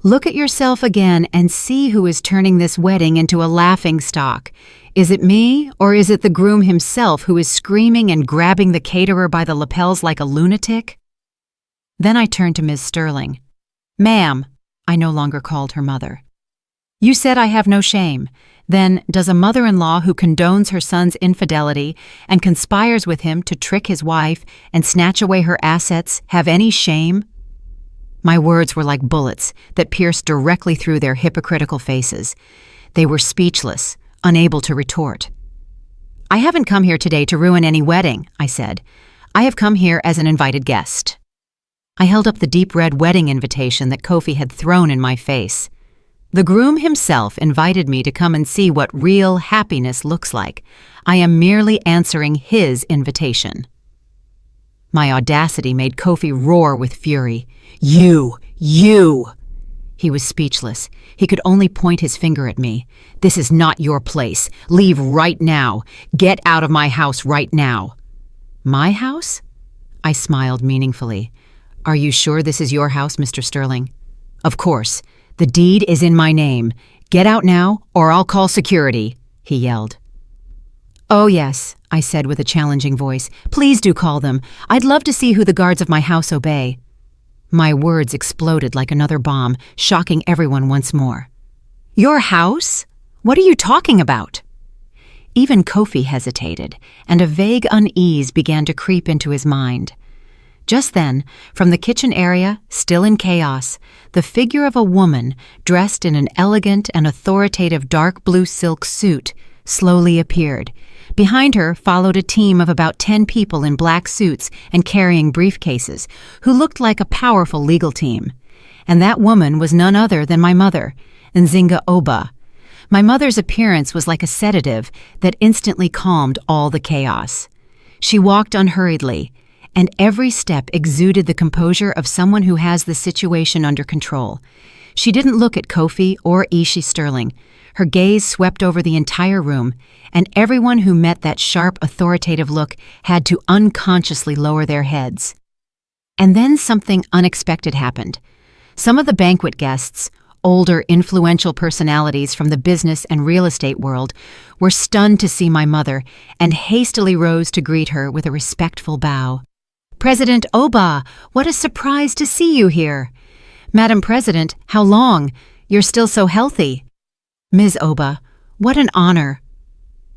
Look at yourself again and see who is turning this wedding into a laughingstock. Is it me, or is it the groom himself who is screaming and grabbing the caterer by the lapels like a lunatic?" Then I turned to Ms. Sterling. "Ma'am," I no longer called her mother. "You said I have no shame. Then, does a mother-in-law who condones her son's infidelity and conspires with him to trick his wife and snatch away her assets have any shame?" My words were like bullets that pierced directly through their hypocritical faces. They were speechless, unable to retort. "I haven't come here today to ruin any wedding," I said. "I have come here as an invited guest." I held up the deep red wedding invitation that Kofi had thrown in my face. The groom himself invited me to come and see what real happiness looks like. I am merely answering his invitation. My audacity made Kofi roar with fury. You! He was speechless. He could only point his finger at me. This is not your place. Leave right now. Get out of my house right now. My house? I smiled meaningfully. Are you sure this is your house, Mr. Sterling? Of course. The deed is in my name. Get out now, or I'll call security, he yelled. Oh yes, I said with a challenging voice. Please do call them. I'd love to see who the guards of my house obey. My words exploded like another bomb, shocking everyone once more. Your house? What are you talking about? Even Kofi hesitated, and a vague unease began to creep into his mind. Just then, from the kitchen area, still in chaos, the figure of a woman, dressed in an elegant and authoritative dark blue silk suit, slowly appeared. Behind her followed a team of about 10 people in black suits and carrying briefcases, who looked like a powerful legal team. And that woman was none other than my mother, Nzinga Oba. My mother's appearance was like a sedative that instantly calmed all the chaos. She walked unhurriedly, and every step exuded the composure of someone who has the situation under control. She didn't look at Kofi or Ishi Sterling. Her gaze swept over the entire room, and everyone who met that sharp, authoritative look had to unconsciously lower their heads. And then something unexpected happened. Some of the banquet guests, older, influential personalities from the business and real estate world, were stunned to see my mother and hastily rose to greet her with a respectful bow. President Oba, what a surprise to see you here. Madam President, how long? You're still so healthy. Ms. Oba, what an honor.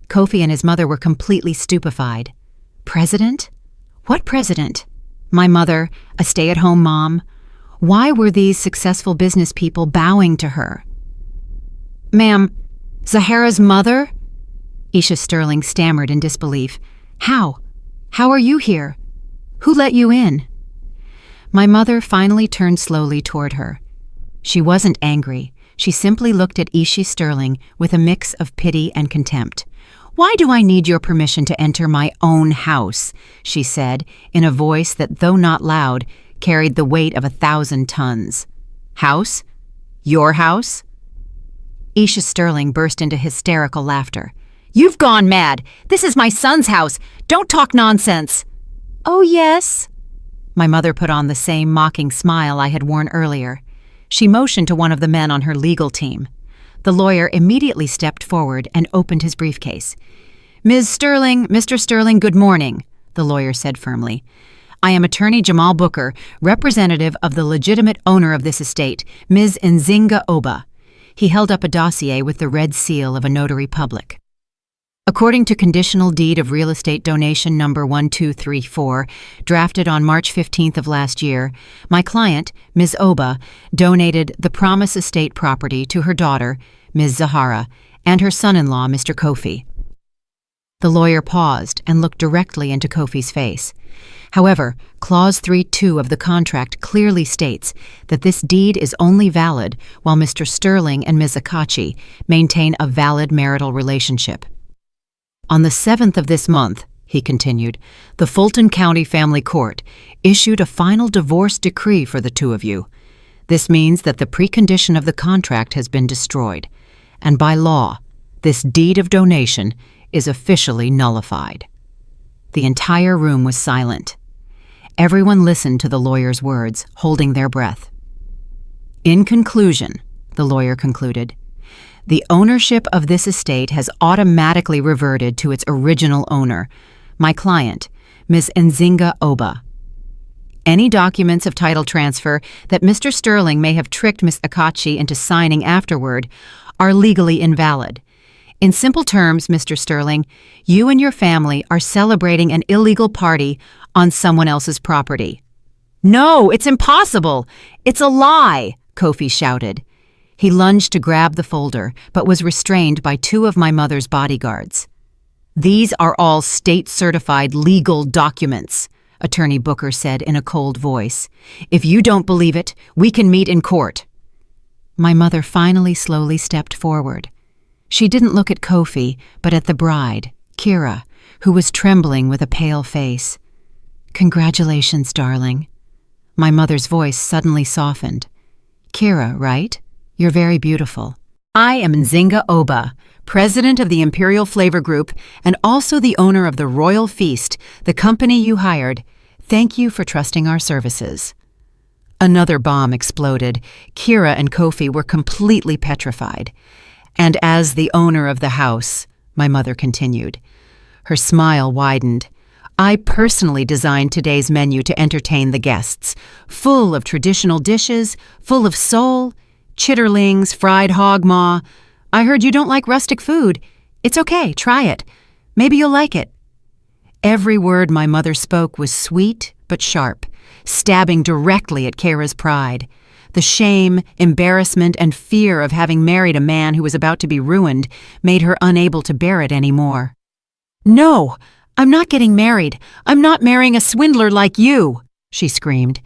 Kofi and his mother were completely stupefied. President? What president? My mother, a stay-at-home mom. Why were these successful business people bowing to her? Ma'am, Zahara's mother? Isha Sterling stammered in disbelief. How? How are you here? Who let you in? My mother finally turned slowly toward her. She wasn't angry. She simply looked at Ishi Sterling with a mix of pity and contempt. Why do I need your permission to enter my own house? She said, in a voice that, though not loud, carried the weight of 1,000 tons. House? Your house? Isha Sterling burst into hysterical laughter. You've gone mad! This is my son's house! Don't talk nonsense! Oh, yes? My mother put on the same mocking smile I had worn earlier. She motioned to one of the men on her legal team. The lawyer immediately stepped forward and opened his briefcase. Ms. Sterling, Mr. Sterling, good morning, the lawyer said firmly. I am attorney Jamal Booker, representative of the legitimate owner of this estate, Ms. Nzinga Oba. He held up a dossier with the red seal of a notary public. According to Conditional Deed of Real Estate Donation Number 1234, drafted on March 15th of last year, my client, Ms. Oba, donated the Promise Estate property to her daughter, Ms. Zahara, and her son-in-law, Mr. Kofi. The lawyer paused and looked directly into Kofi's face. However, Clause 3.2 of the contract clearly states that this deed is only valid while Mr. Sterling and Ms. Akachi maintain a valid marital relationship. On the 7th of this month, he continued, the Fulton County Family Court issued a final divorce decree for the two of you. This means that the precondition of the contract has been destroyed, and by law, this deed of donation is officially nullified. The entire room was silent. Everyone listened to the lawyer's words, holding their breath. In conclusion, the lawyer concluded, the ownership of this estate has automatically reverted to its original owner, my client, Ms. Nzinga Oba. Any documents of title transfer that Mr. Sterling may have tricked Ms. Akachi into signing afterward are legally invalid. In simple terms, Mr. Sterling, you and your family are celebrating an illegal party on someone else's property. No, it's impossible! It's a lie! Kofi shouted. He lunged to grab the folder, but was restrained by two of my mother's bodyguards. These are all state-certified legal documents, Attorney Booker said in a cold voice. "If you don't believe it, we can meet in court." My mother finally slowly stepped forward. She didn't look at Kofi, but at the bride, Kira, who was trembling with a pale face. "Congratulations, darling." My mother's voice suddenly softened. "Kira, right? You're very beautiful." "I am Nzinga Oba, president of the Imperial Flavor Group and also the owner of the Royal Feast, the company you hired. Thank you for trusting our services." Another bomb exploded. Kira and Kofi were completely petrified. "And as the owner of the house," my mother continued. Her smile widened. "I personally designed today's menu to entertain the guests, full of traditional dishes, full of soul, chitterlings, fried hog maw. I heard you don't like rustic food. It's okay, try it. Maybe you'll like it." Every word my mother spoke was sweet but sharp, stabbing directly at Kira's pride. The shame, embarrassment, and fear of having married a man who was about to be ruined made her unable to bear it anymore. "No, I'm not getting married. I'm not marrying a swindler like you," she screamed.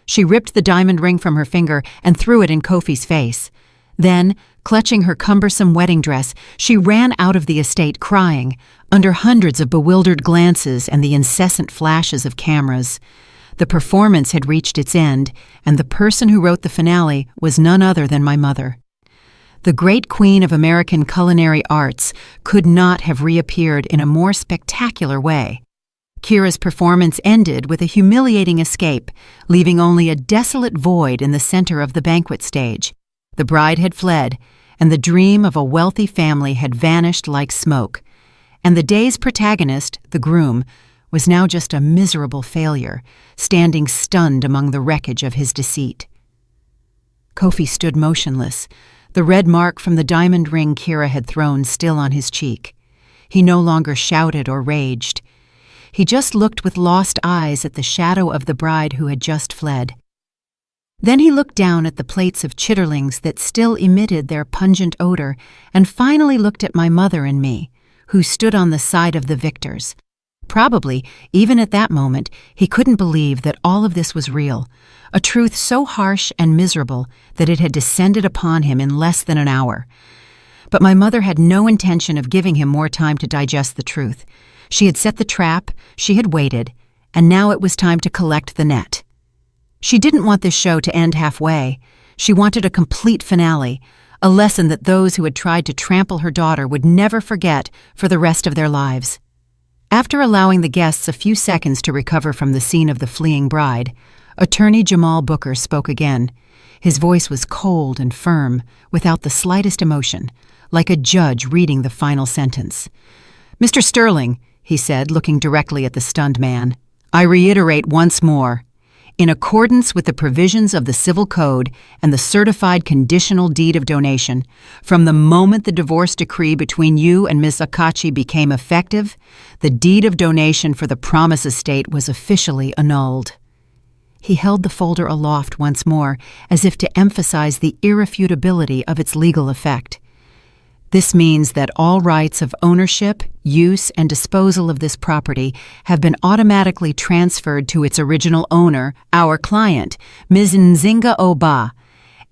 She ripped the diamond ring from her finger and threw it in Kofi's face. Then, clutching her cumbersome wedding dress, she ran out of the estate crying, under hundreds of bewildered glances and the incessant flashes of cameras. The performance had reached its end, and the person who wrote the finale was none other than my mother. The great queen of American culinary arts could not have reappeared in a more spectacular way. Kira's performance ended with a humiliating escape, leaving only a desolate void in the center of the banquet stage. The bride had fled, and the dream of a wealthy family had vanished like smoke. And the day's protagonist, the groom, was now just a miserable failure, standing stunned among the wreckage of his deceit. Kofi stood motionless, the red mark from the diamond ring Kira had thrown still on his cheek. He no longer shouted or raged. He just looked with lost eyes at the shadow of the bride who had just fled. Then he looked down at the plates of chitterlings that still emitted their pungent odor and finally looked at my mother and me, who stood on the side of the victors. Probably, even at that moment, he couldn't believe that all of this was real, a truth so harsh and miserable that it had descended upon him in less than an hour. But my mother had no intention of giving him more time to digest the truth. She had set the trap, she had waited, and now it was time to collect the net. She didn't want this show to end halfway. She wanted a complete finale, a lesson that those who had tried to trample her daughter would never forget for the rest of their lives. After allowing the guests a few seconds to recover from the scene of the fleeing bride, Attorney Jamal Booker spoke again. His voice was cold and firm, without the slightest emotion, like a judge reading the final sentence. "Mr. Sterling," he said, looking directly at the stunned man, "I reiterate once more. In accordance with the provisions of the Civil Code and the certified conditional deed of donation, from the moment the divorce decree between you and Ms. Akachi became effective, the deed of donation for the Promise estate was officially annulled." He held the folder aloft once more, as if to emphasize the irrefutability of its legal effect. "This means that all rights of ownership, use, and disposal of this property have been automatically transferred to its original owner, our client, Ms. Nzinga Oba.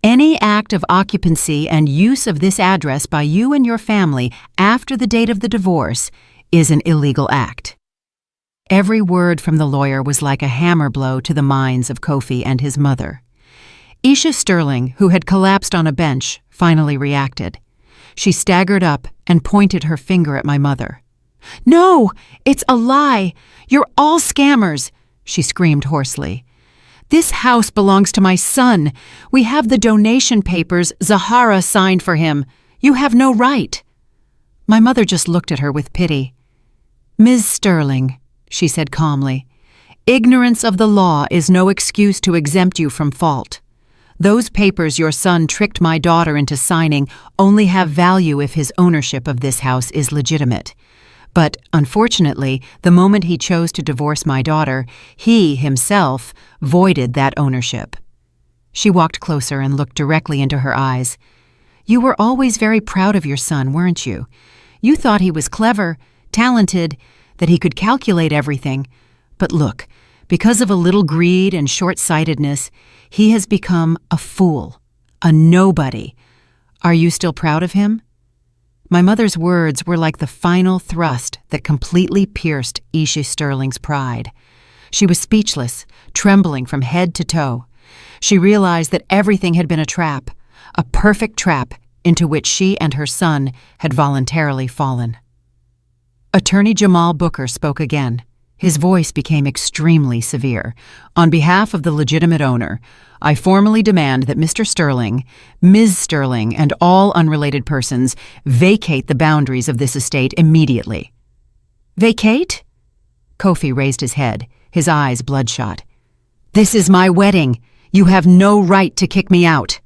Any act of occupancy and use of this address by you and your family after the date of the divorce is an illegal act." Every word from the lawyer was like a hammer blow to the minds of Kofi and his mother. Isha Sterling, who had collapsed on a bench, finally reacted. She staggered up and pointed her finger at my mother. "No, it's a lie. You're all scammers," she screamed hoarsely. "This house belongs to my son. We have the donation papers Zahara signed for him. You have no right." My mother just looked at her with pity. "Ms. Sterling," she said calmly, "ignorance of the law is no excuse to exempt you from fault. Those papers your son tricked my daughter into signing only have value if his ownership of this house is legitimate. But, unfortunately, the moment he chose to divorce my daughter, he, himself, voided that ownership." She walked closer and looked directly into her eyes. "You were always very proud of your son, weren't you? You thought he was clever, talented, that he could calculate everything. But look, Because of a little greed and short-sightedness, he has become a fool, a nobody. Are you still proud of him?" My mother's words were like the final thrust that completely pierced Isha Sterling's pride. She was speechless, trembling from head to toe. She realized that everything had been a trap, a perfect trap into which she and her son had voluntarily fallen. Attorney Jamal Booker spoke again. His voice became extremely severe. "On behalf of the legitimate owner, I formally demand that Mr. Sterling, Ms. Sterling, and all unrelated persons vacate the boundaries of this estate immediately." "Vacate?" Kofi raised his head, his eyes bloodshot. "This is my wedding. You have no right to kick me out."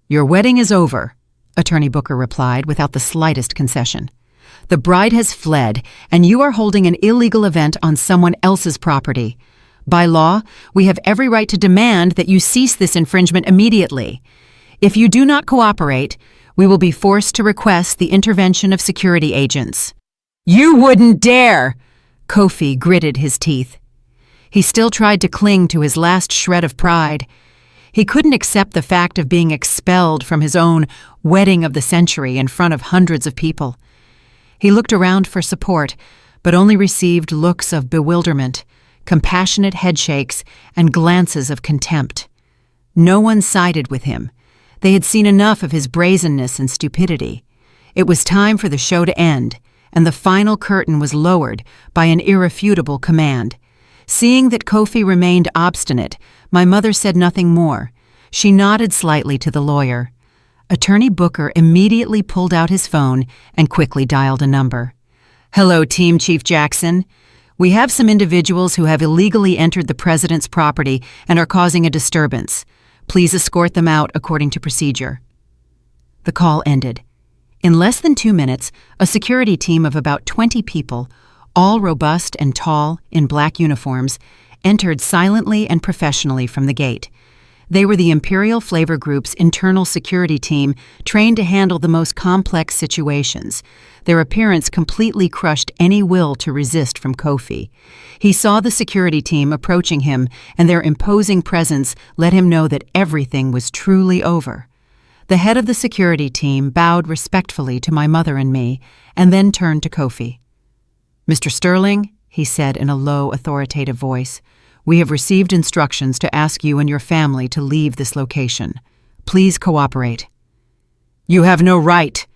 "Your wedding is over," Attorney Booker replied without the slightest concession. "The bride has fled, and you are holding an illegal event on someone else's property. By law, we have every right to demand that you cease this infringement immediately. If you do not cooperate, we will be forced to request the intervention of security agents." "You wouldn't dare!" Kofi gritted his teeth. He still tried to cling to his last shred of pride. He couldn't accept the fact of being expelled from his own wedding of the century in front of hundreds of people. He looked around for support, but only received looks of bewilderment, compassionate headshakes, and glances of contempt. No one sided with him. They had seen enough of his brazenness and stupidity. It was time for the show to end, and the final curtain was lowered by an irrefutable command. Seeing that Kofi remained obstinate, my mother said nothing more. She nodded slightly to the lawyer. Attorney Booker immediately pulled out his phone and quickly dialed a number. "Hello, Team Chief Jackson. We have some individuals who have illegally entered the president's property and are causing a disturbance. Please escort them out according to procedure." The call ended. In less than 2 minutes, a security team of about 20 people, all robust and tall in black uniforms, entered silently and professionally from the gate. They were the Imperial Flavor Group's internal security team trained to handle the most complex situations. Their appearance completely crushed any will to resist from Kofi. He saw the security team approaching him, and their imposing presence let him know that everything was truly over. The head of the security team bowed respectfully to my mother and me, and then turned to Kofi. "Mr. Sterling," he said in a low, authoritative voice, "we have received instructions to ask you and your family to leave this location. Please cooperate." "You have no right,"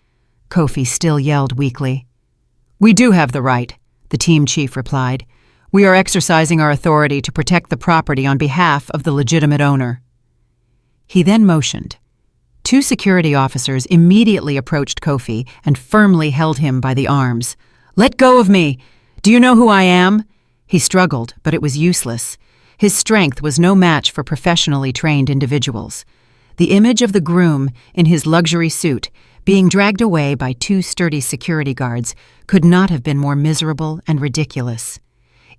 Kofi still yelled weakly. "We do have the right," the team chief replied. "We are exercising our authority to protect the property on behalf of the legitimate owner." He then motioned. 2 security officers immediately approached Kofi and firmly held him by the arms. "Let go of me! Do you know who I am?" He struggled, but it was useless. His strength was no match for professionally trained individuals. The image of the groom in his luxury suit, being dragged away by 2 sturdy security guards, could not have been more miserable and ridiculous.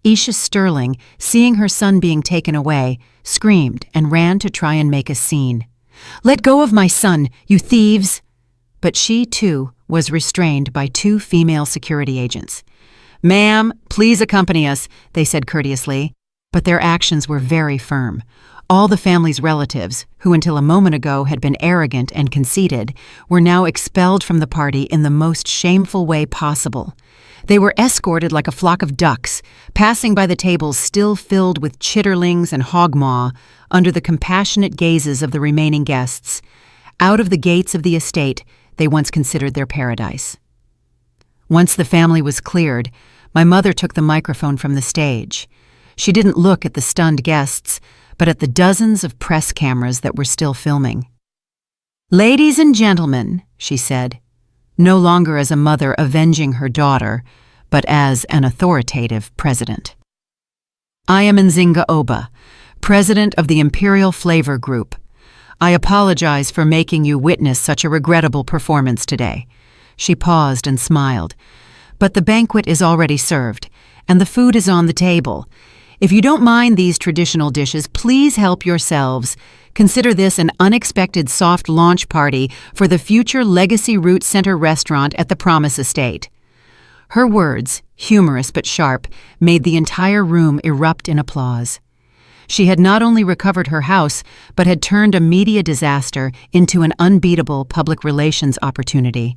Isha Sterling, seeing her son being taken away, screamed and ran to try and make a scene. "Let go of my son, you thieves!" But she, too, was restrained by 2 female security agents. "Ma'am, please accompany us," they said courteously, but their actions were very firm. All the family's relatives, who until a moment ago had been arrogant and conceited, were now expelled from the party in the most shameful way possible. They were escorted like a flock of ducks, passing by the tables still filled with chitterlings and hogmaw, under the compassionate gazes of the remaining guests. Out of the gates of the estate they once considered their paradise. Once the family was cleared, my mother took the microphone from the stage. She didn't look at the stunned guests, but at the dozens of press cameras that were still filming. "Ladies and gentlemen," she said, no longer as a mother avenging her daughter, but as an authoritative president. "I am Nzinga Oba, president of the Imperial Flavor Group. I apologize for making you witness such a regrettable performance today." She paused and smiled. "But the banquet is already served, and the food is on the table. If you don't mind these traditional dishes, please help yourselves. Consider this an unexpected soft launch party for the future Legacy Root Center restaurant at the Promise Estate." Her words, humorous but sharp, made the entire room erupt in applause. She had not only recovered her house, but had turned a media disaster into an unbeatable public relations opportunity.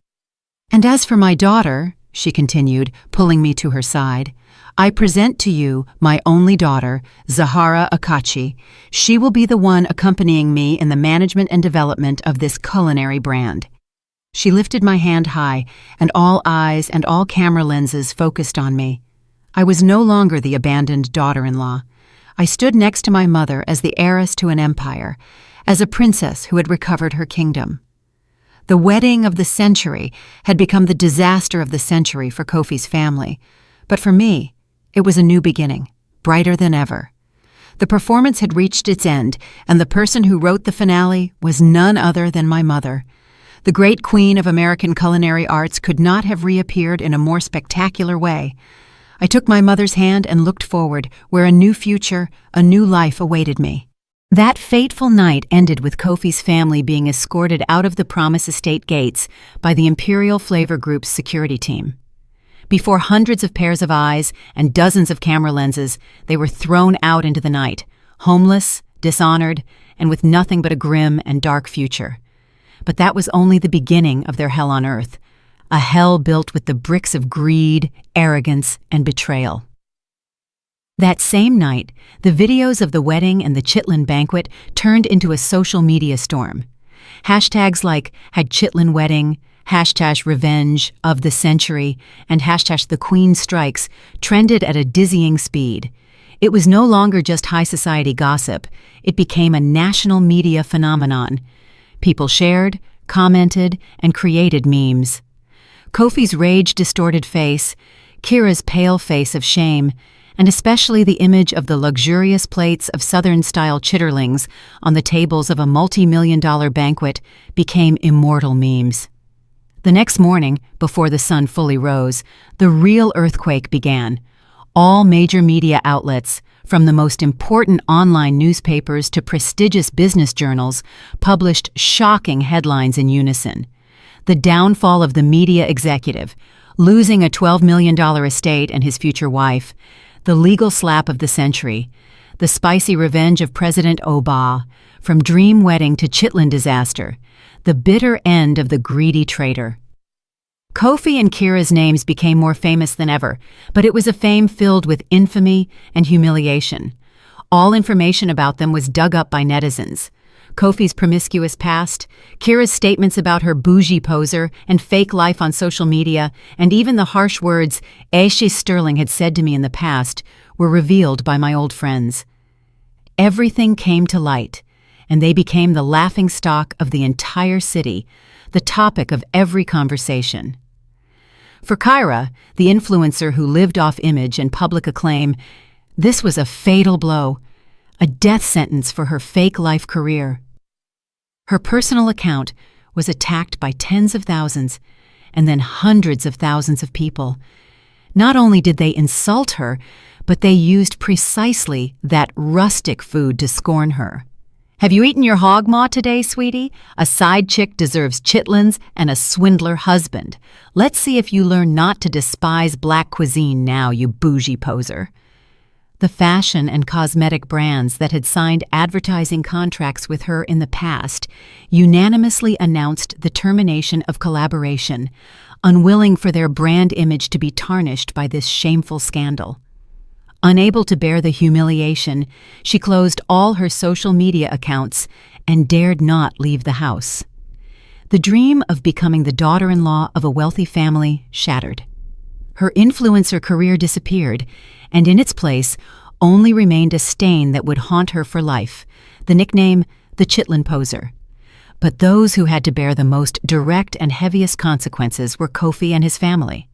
"And as for my daughter," she continued, pulling me to her side, "I present to you my only daughter, Zahara Akachi. She will be the one accompanying me in the management and development of this culinary brand." She lifted my hand high, and all eyes and all camera lenses focused on me. I was no longer the abandoned daughter-in-law. I stood next to my mother as the heiress to an empire, as a princess who had recovered her kingdom. The wedding of the century had become the disaster of the century for Kofi's family, but for me, it was a new beginning, brighter than ever. The performance had reached its end, and the person who wrote the finale was none other than my mother. The great queen of American culinary arts could not have reappeared in a more spectacular way. I took my mother's hand and looked forward, where a new future, a new life awaited me. That fateful night ended with Kofi's family being escorted out of the Promise Estate gates by the Imperial Flavor Group's security team. Before hundreds of pairs of eyes and dozens of camera lenses, they were thrown out into the night, homeless, dishonored, and with nothing but a grim and dark future. But that was only the beginning of their hell on earth, a hell built with the bricks of greed, arrogance, and betrayal. That same night, the videos of the wedding and the Chitlin banquet turned into a social media storm. Hashtags like #HadChitlin Wedding, #Revenge of the Century, and #The Queen Strikes trended at a dizzying speed. It was no longer just high society gossip. It became a national media phenomenon. People shared, commented, and created memes. Kofi's rage-distorted face, Kira's pale face of shame, and especially the image of the luxurious plates of Southern-style chitterlings on the tables of a multi-million-dollar banquet became immortal memes. The next morning, before the sun fully rose, the real earthquake began. All major media outlets, from the most important online newspapers to prestigious business journals, published shocking headlines in unison. The downfall of the media executive, losing a $12 million estate and his future wife, the legal slap of the century, the spicy revenge of President Oba, from dream wedding to Chitlin disaster, the bitter end of the greedy traitor. Kofi and Kira's names became more famous than ever, but it was a fame filled with infamy and humiliation. All information about them was dug up by netizens. Kofi's promiscuous past, Kira's statements about her bougie poser and fake life on social media, and even the harsh words Aisha Sterling had said to me in the past were revealed by my old friends. Everything came to light, and they became the laughingstock of the entire city, the topic of every conversation. For Kyra, the influencer who lived off image and public acclaim, this was a fatal blow, a death sentence for her fake life career. Her personal account was attacked by tens of thousands and then hundreds of thousands of people. Not only did they insult her, but they used precisely that rustic food to scorn her. "Have you eaten your hog maw today, sweetie? A side chick deserves chitlins and a swindler husband. Let's see if you learn not to despise black cuisine now, you bougie poser." The fashion and cosmetic brands that had signed advertising contracts with her in the past unanimously announced the termination of collaboration, unwilling for their brand image to be tarnished by this shameful scandal. Unable to bear the humiliation, she closed all her social media accounts and dared not leave the house. The dream of becoming the daughter-in-law of a wealthy family shattered. Her influencer career disappeared, and in its place only remained a stain that would haunt her for life, the nickname the Chitlin Poser. But those who had to bear the most direct and heaviest consequences were Kofi and his family.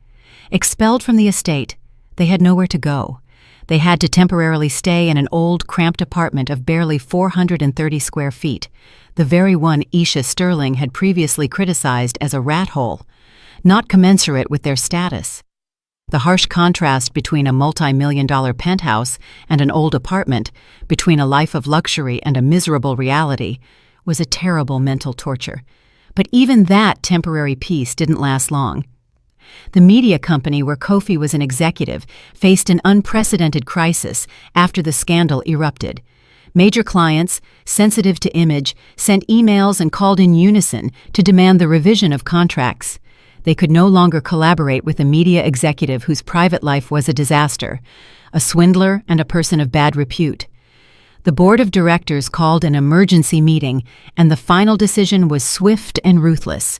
Expelled from the estate, they had nowhere to go. They had to temporarily stay in an old, cramped apartment of barely 430 square feet, the very one Aisha Sterling had previously criticized as a rat hole, not commensurate with their status. The harsh contrast between a multi-million-dollar penthouse and an old apartment, between a life of luxury and a miserable reality, was a terrible mental torture. But even that temporary peace didn't last long. The media company where Kofi was an executive faced an unprecedented crisis after the scandal erupted. Major clients, sensitive to image, sent emails and called in unison to demand the revision of contracts. They could no longer collaborate with a media executive whose private life was a disaster, a swindler and a person of bad repute. The board of directors called an emergency meeting, and the final decision was swift and ruthless.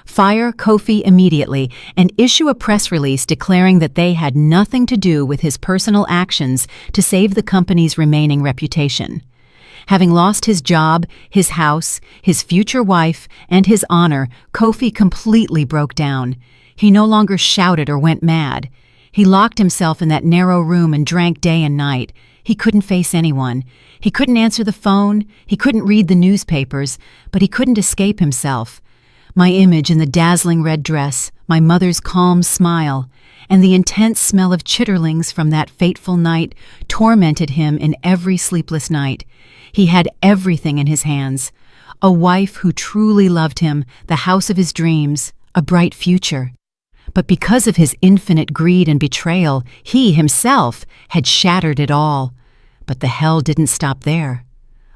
Fire Kofi immediately and issue a press release declaring that they had nothing to do with his personal actions to save the company's remaining reputation. Having lost his job, his house, his future wife, and his honor, Kofi completely broke down. He no longer shouted or went mad. He locked himself in that narrow room and drank day and night. He couldn't face anyone. He couldn't answer the phone. He couldn't read the newspapers, but he couldn't escape himself. My image in the dazzling red dress, my mother's calm smile, and the intense smell of chitterlings from that fateful night tormented him in every sleepless night. He had everything in his hands: a wife who truly loved him, the house of his dreams, a bright future. But because of his infinite greed and betrayal, he himself had shattered it all. But the hell didn't stop there.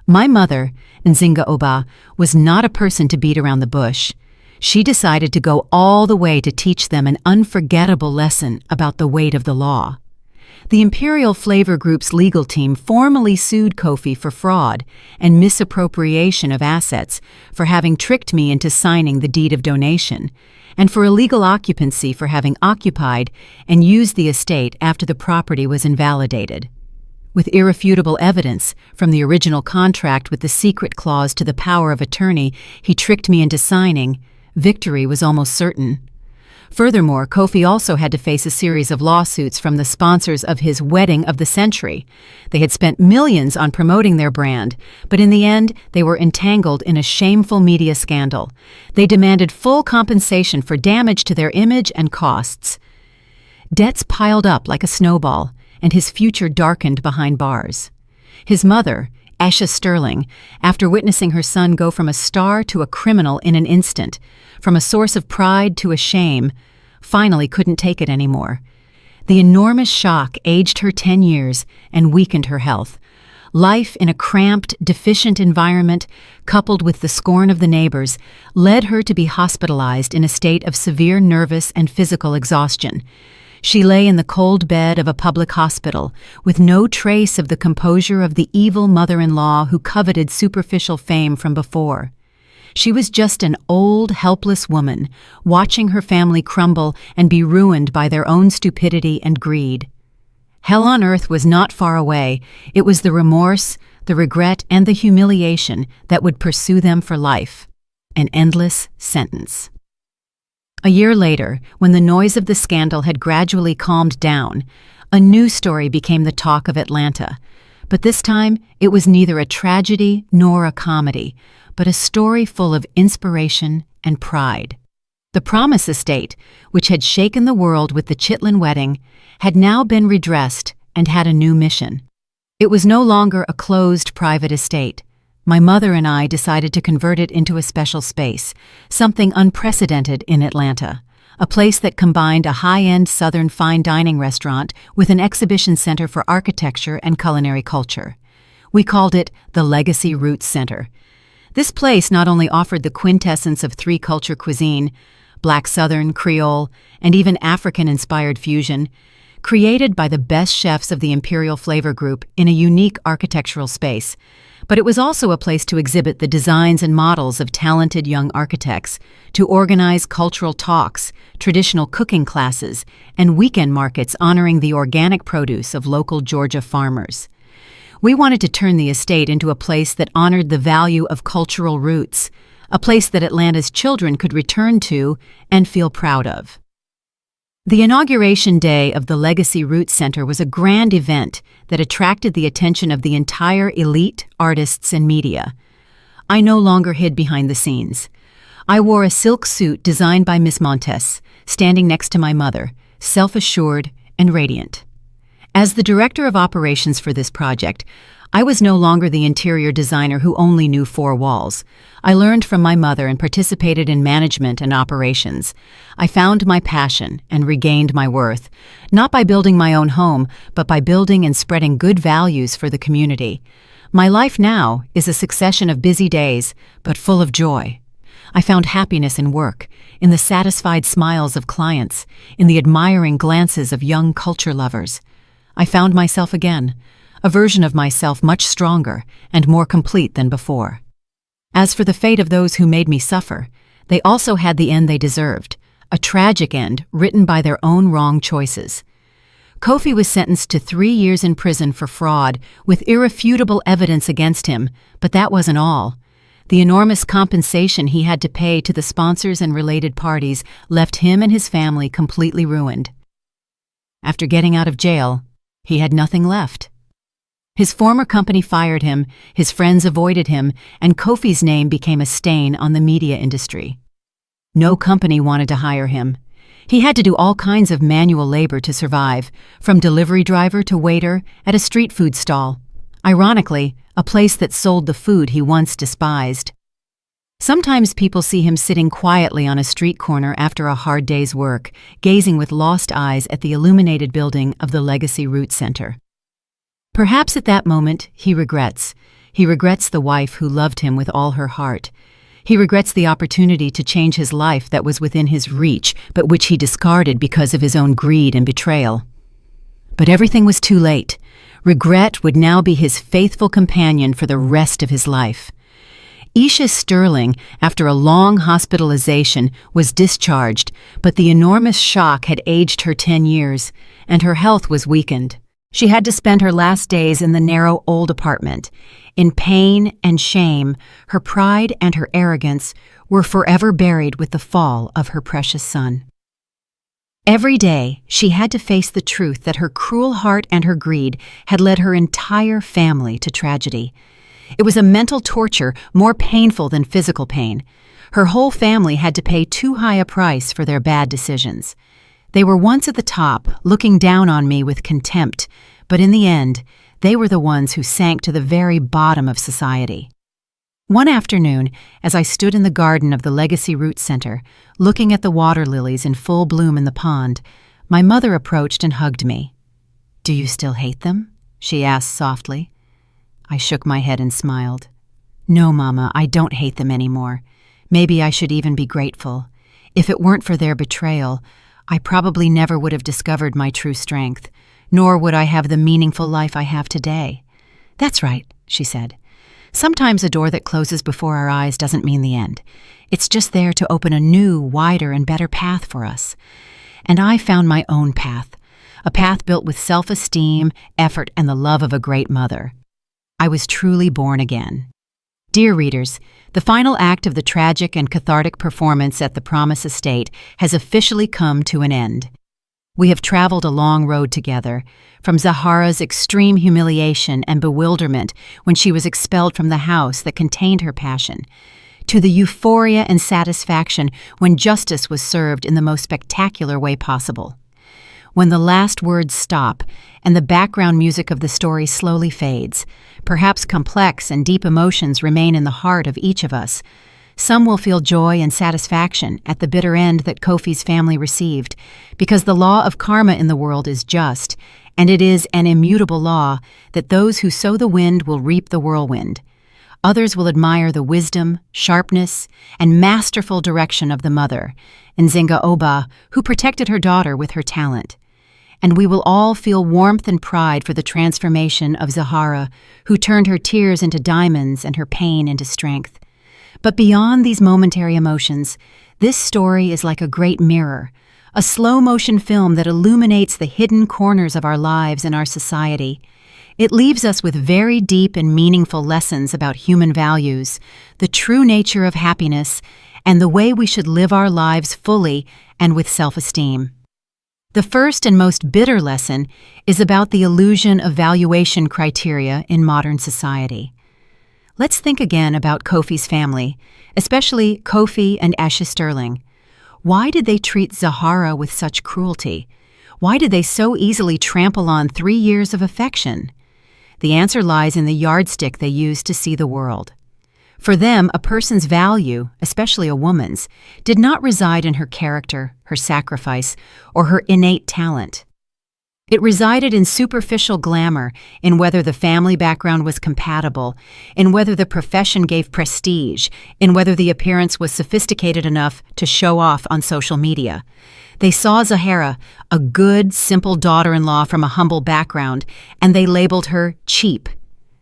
My mother, Nzinga Oba, was not a person to beat around the bush. She decided to go all the way to teach them an unforgettable lesson about the weight of the law. The Imperial Flavor Group's legal team formally sued Kofi for fraud and misappropriation of assets, for having tricked me into signing the deed of donation, and for illegal occupancy for having occupied and used the estate after the property was invalidated. With irrefutable evidence from the original contract with the secret clause to the power of attorney he tricked me into signing, victory was almost certain. Furthermore, Kofi also had to face a series of lawsuits from the sponsors of his wedding of the century. They had spent millions on promoting their brand, but in the end, they were entangled in a shameful media scandal. They demanded full compensation for damage to their image and costs. Debts piled up like a snowball, and his future darkened behind bars. His mother, Asha Sterling, after witnessing her son go from a star to a criminal in an instant, from a source of pride to a shame, finally couldn't take it anymore. The enormous shock aged her 10 years and weakened her health. Life in a cramped, deficient environment, coupled with the scorn of the neighbors, led her to be hospitalized in a state of severe nervous and physical exhaustion. She lay in the cold bed of a public hospital, with no trace of the composure of the evil mother-in-law who coveted superficial fame from before. She was just an old, helpless woman, watching her family crumble and be ruined by their own stupidity and greed. Hell on earth was not far away. It was the remorse, the regret, and the humiliation that would pursue them for life. An endless sentence. A year later, when the noise of the scandal had gradually calmed down, a new story became the talk of Atlanta. But this time, it was neither a tragedy nor a comedy, but a story full of inspiration and pride. The Promise Estate, which had shaken the world with the Chitlin wedding, had now been redressed and had a new mission. It was no longer a closed private estate. My mother and I decided to convert it into a special space, something unprecedented in Atlanta, a place that combined a high-end Southern fine dining restaurant with an exhibition center for architecture and culinary culture. We called it the Legacy Roots Center. This place not only offered the quintessence of three-culture cuisine, Black Southern, Creole, and even African-inspired fusion, created by the best chefs of the Imperial Flavor Group in a unique architectural space, but it was also a place to exhibit the designs and models of talented young architects, to organize cultural talks, traditional cooking classes, and weekend markets honoring the organic produce of local Georgia farmers. We wanted to turn the estate into a place that honored the value of cultural roots, a place that Atlanta's children could return to and feel proud of. The inauguration day of the Legacy Roots Center was a grand event that attracted the attention of the entire elite, artists, and media. I no longer hid behind the scenes. I wore a silk suit designed by Miss Montes, standing next to my mother, self-assured and radiant. As the director of operations for this project, I was no longer the interior designer who only knew four walls. I learned from my mother and participated in management and operations. I found my passion and regained my worth, not by building my own home, but by building and spreading good values for the community. My life now is a succession of busy days, but full of joy. I found happiness in work, in the satisfied smiles of clients, in the admiring glances of young culture lovers. I found myself again, a version of myself much stronger and more complete than before. As for the fate of those who made me suffer, they also had the end they deserved, a tragic end written by their own wrong choices. Kofi was sentenced to 3 years in prison for fraud with irrefutable evidence against him, but that wasn't all. The enormous compensation he had to pay to the sponsors and related parties left him and his family completely ruined. After getting out of jail, he had nothing left. His former company fired him, his friends avoided him, and Kofi's name became a stain on the media industry. No company wanted to hire him. He had to do all kinds of manual labor to survive, from delivery driver to waiter at a street food stall. Ironically, a place that sold the food he once despised. Sometimes people see him sitting quietly on a street corner after a hard day's work, gazing with lost eyes at the illuminated building of the Legacy Root Center. Perhaps at that moment, he regrets. He regrets the wife who loved him with all her heart. He regrets the opportunity to change his life that was within his reach, but which he discarded because of his own greed and betrayal. But everything was too late. Regret would now be his faithful companion for the rest of his life. Isha Sterling, after a long hospitalization, was discharged, but the enormous shock had aged her 10 years, and her health was weakened. She had to spend her last days in the narrow old apartment. In pain and shame, her pride and her arrogance were forever buried with the fall of her precious son. Every day, she had to face the truth that her cruel heart and her greed had led her entire family to tragedy. It was a mental torture more painful than physical pain. Her whole family had to pay too high a price for their bad decisions. They were once at the top, looking down on me with contempt, but in the end, they were the ones who sank to the very bottom of society. One afternoon, as I stood in the garden of the Legacy Root Center, looking at the water lilies in full bloom in the pond, my mother approached and hugged me. "Do you still hate them?" she asked softly. I shook my head and smiled. "No, Mama, I don't hate them anymore. Maybe I should even be grateful. If it weren't for their betrayal, I probably never would have discovered my true strength, nor would I have the meaningful life I have today." "That's right," she said. "Sometimes a door that closes before our eyes doesn't mean the end. It's just there to open a new, wider, and better path for us. And I found my own path, a path built with self-esteem, effort, and the love of a great mother. I was truly born again." Dear readers, the final act of the tragic and cathartic performance at the Promise Estate has officially come to an end. We have traveled a long road together, from Zahara's extreme humiliation and bewilderment when she was expelled from the house that contained her passion, to the euphoria and satisfaction when justice was served in the most spectacular way possible. When the last words stop and the background music of the story slowly fades, perhaps complex and deep emotions remain in the heart of each of us. Some will feel joy and satisfaction at the bitter end that Kofi's family received, because the law of karma in the world is just, and it is an immutable law that those who sow the wind will reap the whirlwind. Others will admire the wisdom, sharpness, and masterful direction of the mother, Nzinga Oba, who protected her daughter with her talent. And we will all feel warmth and pride for the transformation of Zahara, who turned her tears into diamonds and her pain into strength. But beyond these momentary emotions, this story is like a great mirror, a slow-motion film that illuminates the hidden corners of our lives and our society. It leaves us with very deep and meaningful lessons about human values, the true nature of happiness, and the way we should live our lives fully and with self-esteem. The first and most bitter lesson is about the illusion of valuation criteria in modern society. Let's think again about Kofi's family, especially Kofi and Asha Sterling. Why did they treat Zahara with such cruelty? Why did they so easily trample on 3 years of affection? The answer lies in the yardstick they use to see the world. For them, a person's value, especially a woman's, did not reside in her character, her sacrifice, or her innate talent. It resided in superficial glamour, in whether the family background was compatible, in whether the profession gave prestige, in whether the appearance was sophisticated enough to show off on social media. They saw Zahara, a good, simple daughter-in-law from a humble background, and they labeled her cheap.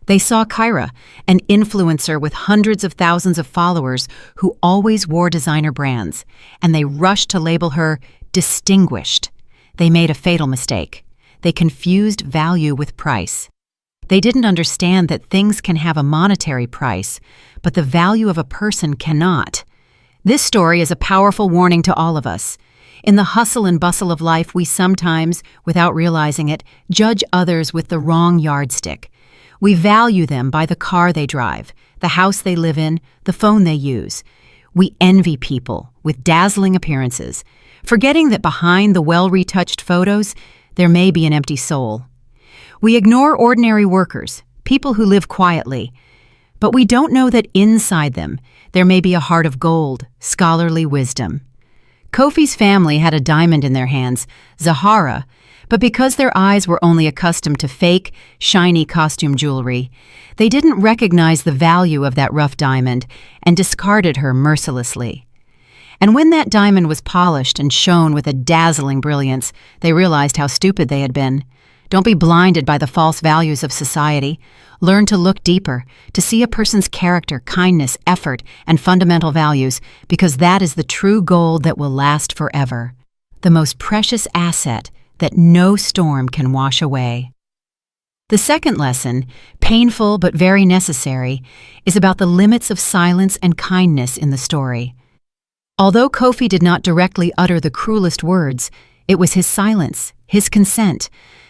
They saw Kyra, an influencer with hundreds of thousands of followers who always wore designer brands, and they rushed to label her distinguished. They made a fatal mistake. They confused value with price. They didn't understand that things can have a monetary price, but the value of a person cannot. This story is a powerful warning to all of us. In the hustle and bustle of life, we sometimes, without realizing it, judge others with the wrong yardstick. We value them by the car they drive, the house they live in, the phone they use. We envy people with dazzling appearances, forgetting that behind the well-retouched photos, there may be an empty soul. We ignore ordinary workers, people who live quietly, but we don't know that inside them there may be a heart of gold, scholarly wisdom. Kofi's family had a diamond in their hands, Zahara, but because their eyes were only accustomed to fake, shiny costume jewelry, they didn't recognize the value of that rough diamond and discarded her mercilessly. And when that diamond was polished and shone with a dazzling brilliance, they realized how stupid they had been. Don't be blinded by the false values of society. Learn to look deeper, to see a person's character, kindness, effort, and fundamental values, because that is the true gold that will last forever. The most precious asset that no storm can wash away. The second lesson, painful but very necessary, is about the limits of silence and kindness in the story. Although Kofi did not directly utter the cruelest words, it was his silence, his consent,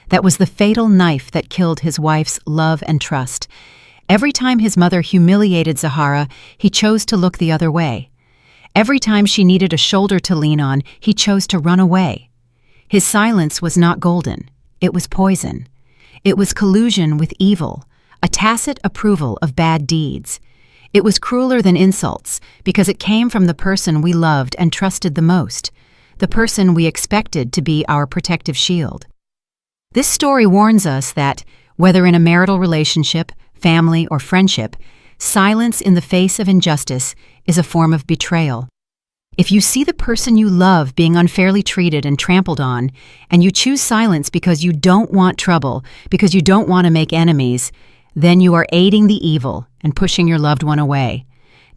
that was the fatal knife that killed his wife's love and trust. Every time his mother humiliated Zahara, he chose to look the other way. Every time she needed a shoulder to lean on, he chose to run away. His silence was not golden. It was poison. It was collusion with evil, a tacit approval of bad deeds. It was crueler than insults because it came from the person we loved and trusted the most, the person we expected to be our protective shield. This story warns us that, whether in a marital relationship, family, or friendship, silence in the face of injustice is a form of betrayal. If you see the person you love being unfairly treated and trampled on, and you choose silence because you don't want trouble, because you don't want to make enemies, then you are aiding the evil and pushing your loved one away.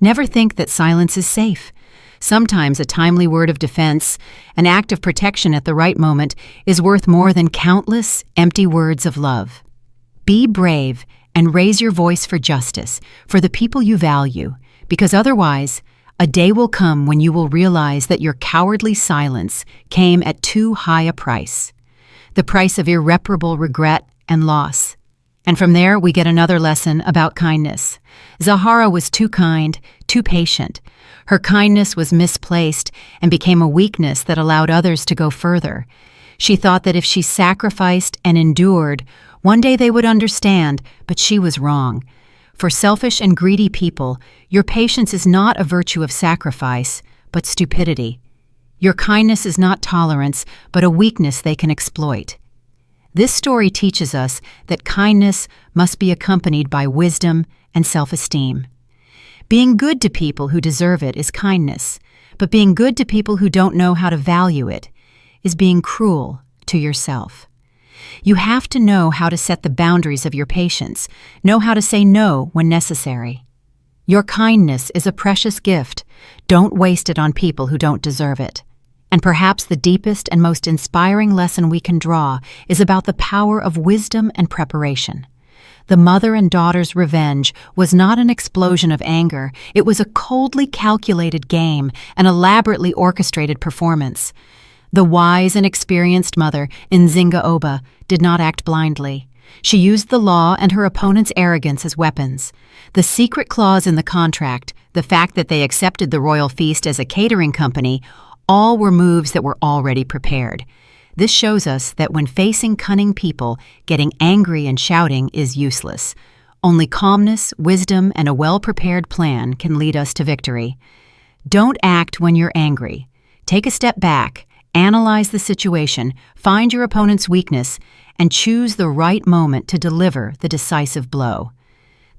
Never think that silence is safe. Sometimes a timely word of defense, an act of protection at the right moment, is worth more than countless empty words of love. Be brave and raise your voice for justice, for the people you value, because otherwise, a day will come when you will realize that your cowardly silence came at too high a price, the price of irreparable regret and loss. And from there, we get another lesson about kindness. Zahara was too kind, too patient. Her kindness was misplaced and became a weakness that allowed others to go further. She thought that if she sacrificed and endured, one day they would understand, but she was wrong. For selfish and greedy people, your patience is not a virtue of sacrifice, but stupidity. Your kindness is not tolerance, but a weakness they can exploit. This story teaches us that kindness must be accompanied by wisdom and self-esteem. Being good to people who deserve it is kindness, but being good to people who don't know how to value it is being cruel to yourself. You have to know how to set the boundaries of your patience, know how to say no when necessary. Your kindness is a precious gift. Don't waste it on people who don't deserve it. And perhaps the deepest and most inspiring lesson we can draw is about the power of wisdom and preparation. The mother and daughter's revenge was not an explosion of anger. It was a coldly calculated game, an elaborately orchestrated performance. The wise and experienced mother, Nzinga Oba, did not act blindly. She used the law and her opponent's arrogance as weapons. The secret clause in the contract, the fact that they accepted the royal feast as a catering company, all were moves that were already prepared. This shows us that when facing cunning people, getting angry and shouting is useless. Only calmness, wisdom, and a well-prepared plan can lead us to victory. Don't act when you're angry. Take a step back, analyze the situation, find your opponent's weakness, and choose the right moment to deliver the decisive blow.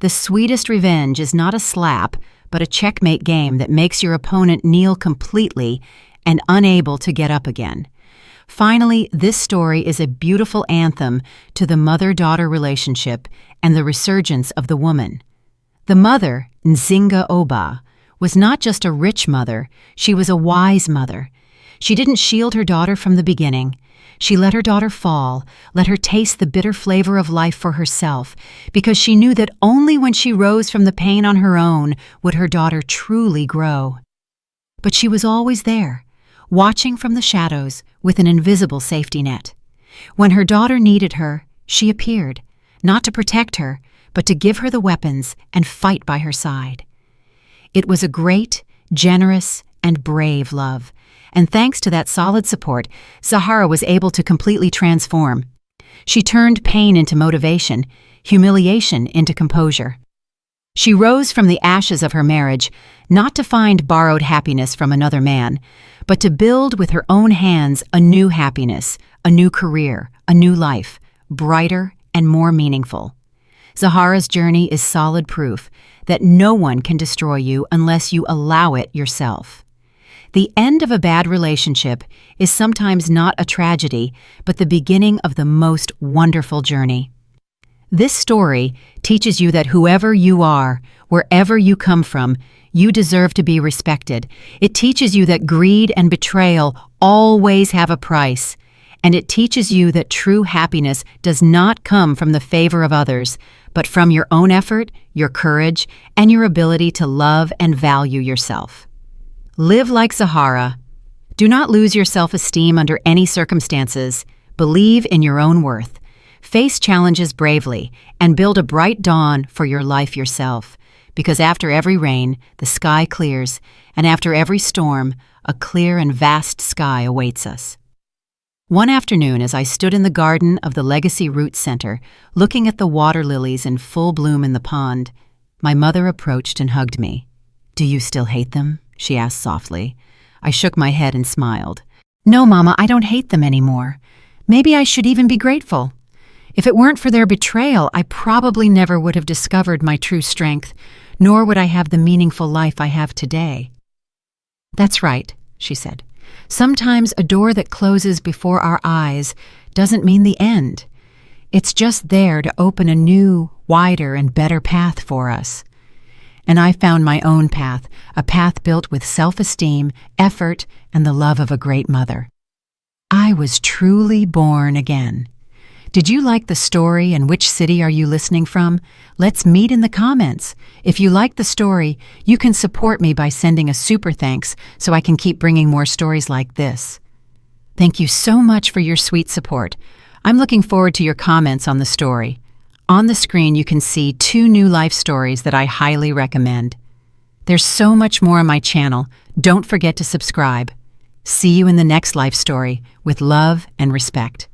The sweetest revenge is not a slap, but a checkmate game that makes your opponent kneel completely and unable to get up again. Finally, this story is a beautiful anthem to the mother-daughter relationship and the resurgence of the woman. The mother, Nzinga Oba, was not just a rich mother, she was a wise mother. She didn't shield her daughter from the beginning. She let her daughter fall, let her taste the bitter flavor of life for herself, because she knew that only when she rose from the pain on her own would her daughter truly grow. But she was always there, watching from the shadows with an invisible safety net. When her daughter needed her, she appeared, not to protect her, but to give her the weapons and fight by her side. It was a great, generous, and brave love, and thanks to that solid support, Zahara was able to completely transform. She turned pain into motivation, humiliation into composure. She rose from the ashes of her marriage, not to find borrowed happiness from another man, but to build with her own hands a new happiness, a new career, a new life, brighter and more meaningful. Zahara's journey is solid proof that no one can destroy you unless you allow it yourself. The end of a bad relationship is sometimes not a tragedy, but the beginning of the most wonderful journey. This story teaches you that whoever you are, wherever you come from, you deserve to be respected. It teaches you that greed and betrayal always have a price. And it teaches you that true happiness does not come from the favor of others, but from your own effort, your courage, and your ability to love and value yourself. Live like Zahara. Do not lose your self-esteem under any circumstances. Believe in your own worth. Face challenges bravely and build a bright dawn for your life yourself. Because after every rain, the sky clears, and after every storm, a clear and vast sky awaits us. One afternoon, as I stood in the garden of the Legacy Root Center, looking at the water lilies in full bloom in the pond, my mother approached and hugged me. "Do you still hate them?" she asked softly. I shook my head and smiled. "No, Mama, I don't hate them anymore. Maybe I should even be grateful. If it weren't for their betrayal, I probably never would have discovered my true strength, nor would I have the meaningful life I have today." "That's right," she said. "Sometimes a door that closes before our eyes doesn't mean the end. It's just there to open a new, wider, and better path for us." And I found my own path, a path built with self-esteem, effort, and the love of a great mother. I was truly born again. Did you like the story, and which city are you listening from? Let's meet in the comments. If you like the story, you can support me by sending a super thanks so I can keep bringing more stories like this. Thank you so much for your sweet support. I'm looking forward to your comments on the story. On the screen, you can see 2 new life stories that I highly recommend. There's so much more on my channel. Don't forget to subscribe. See you in the next life story with love and respect.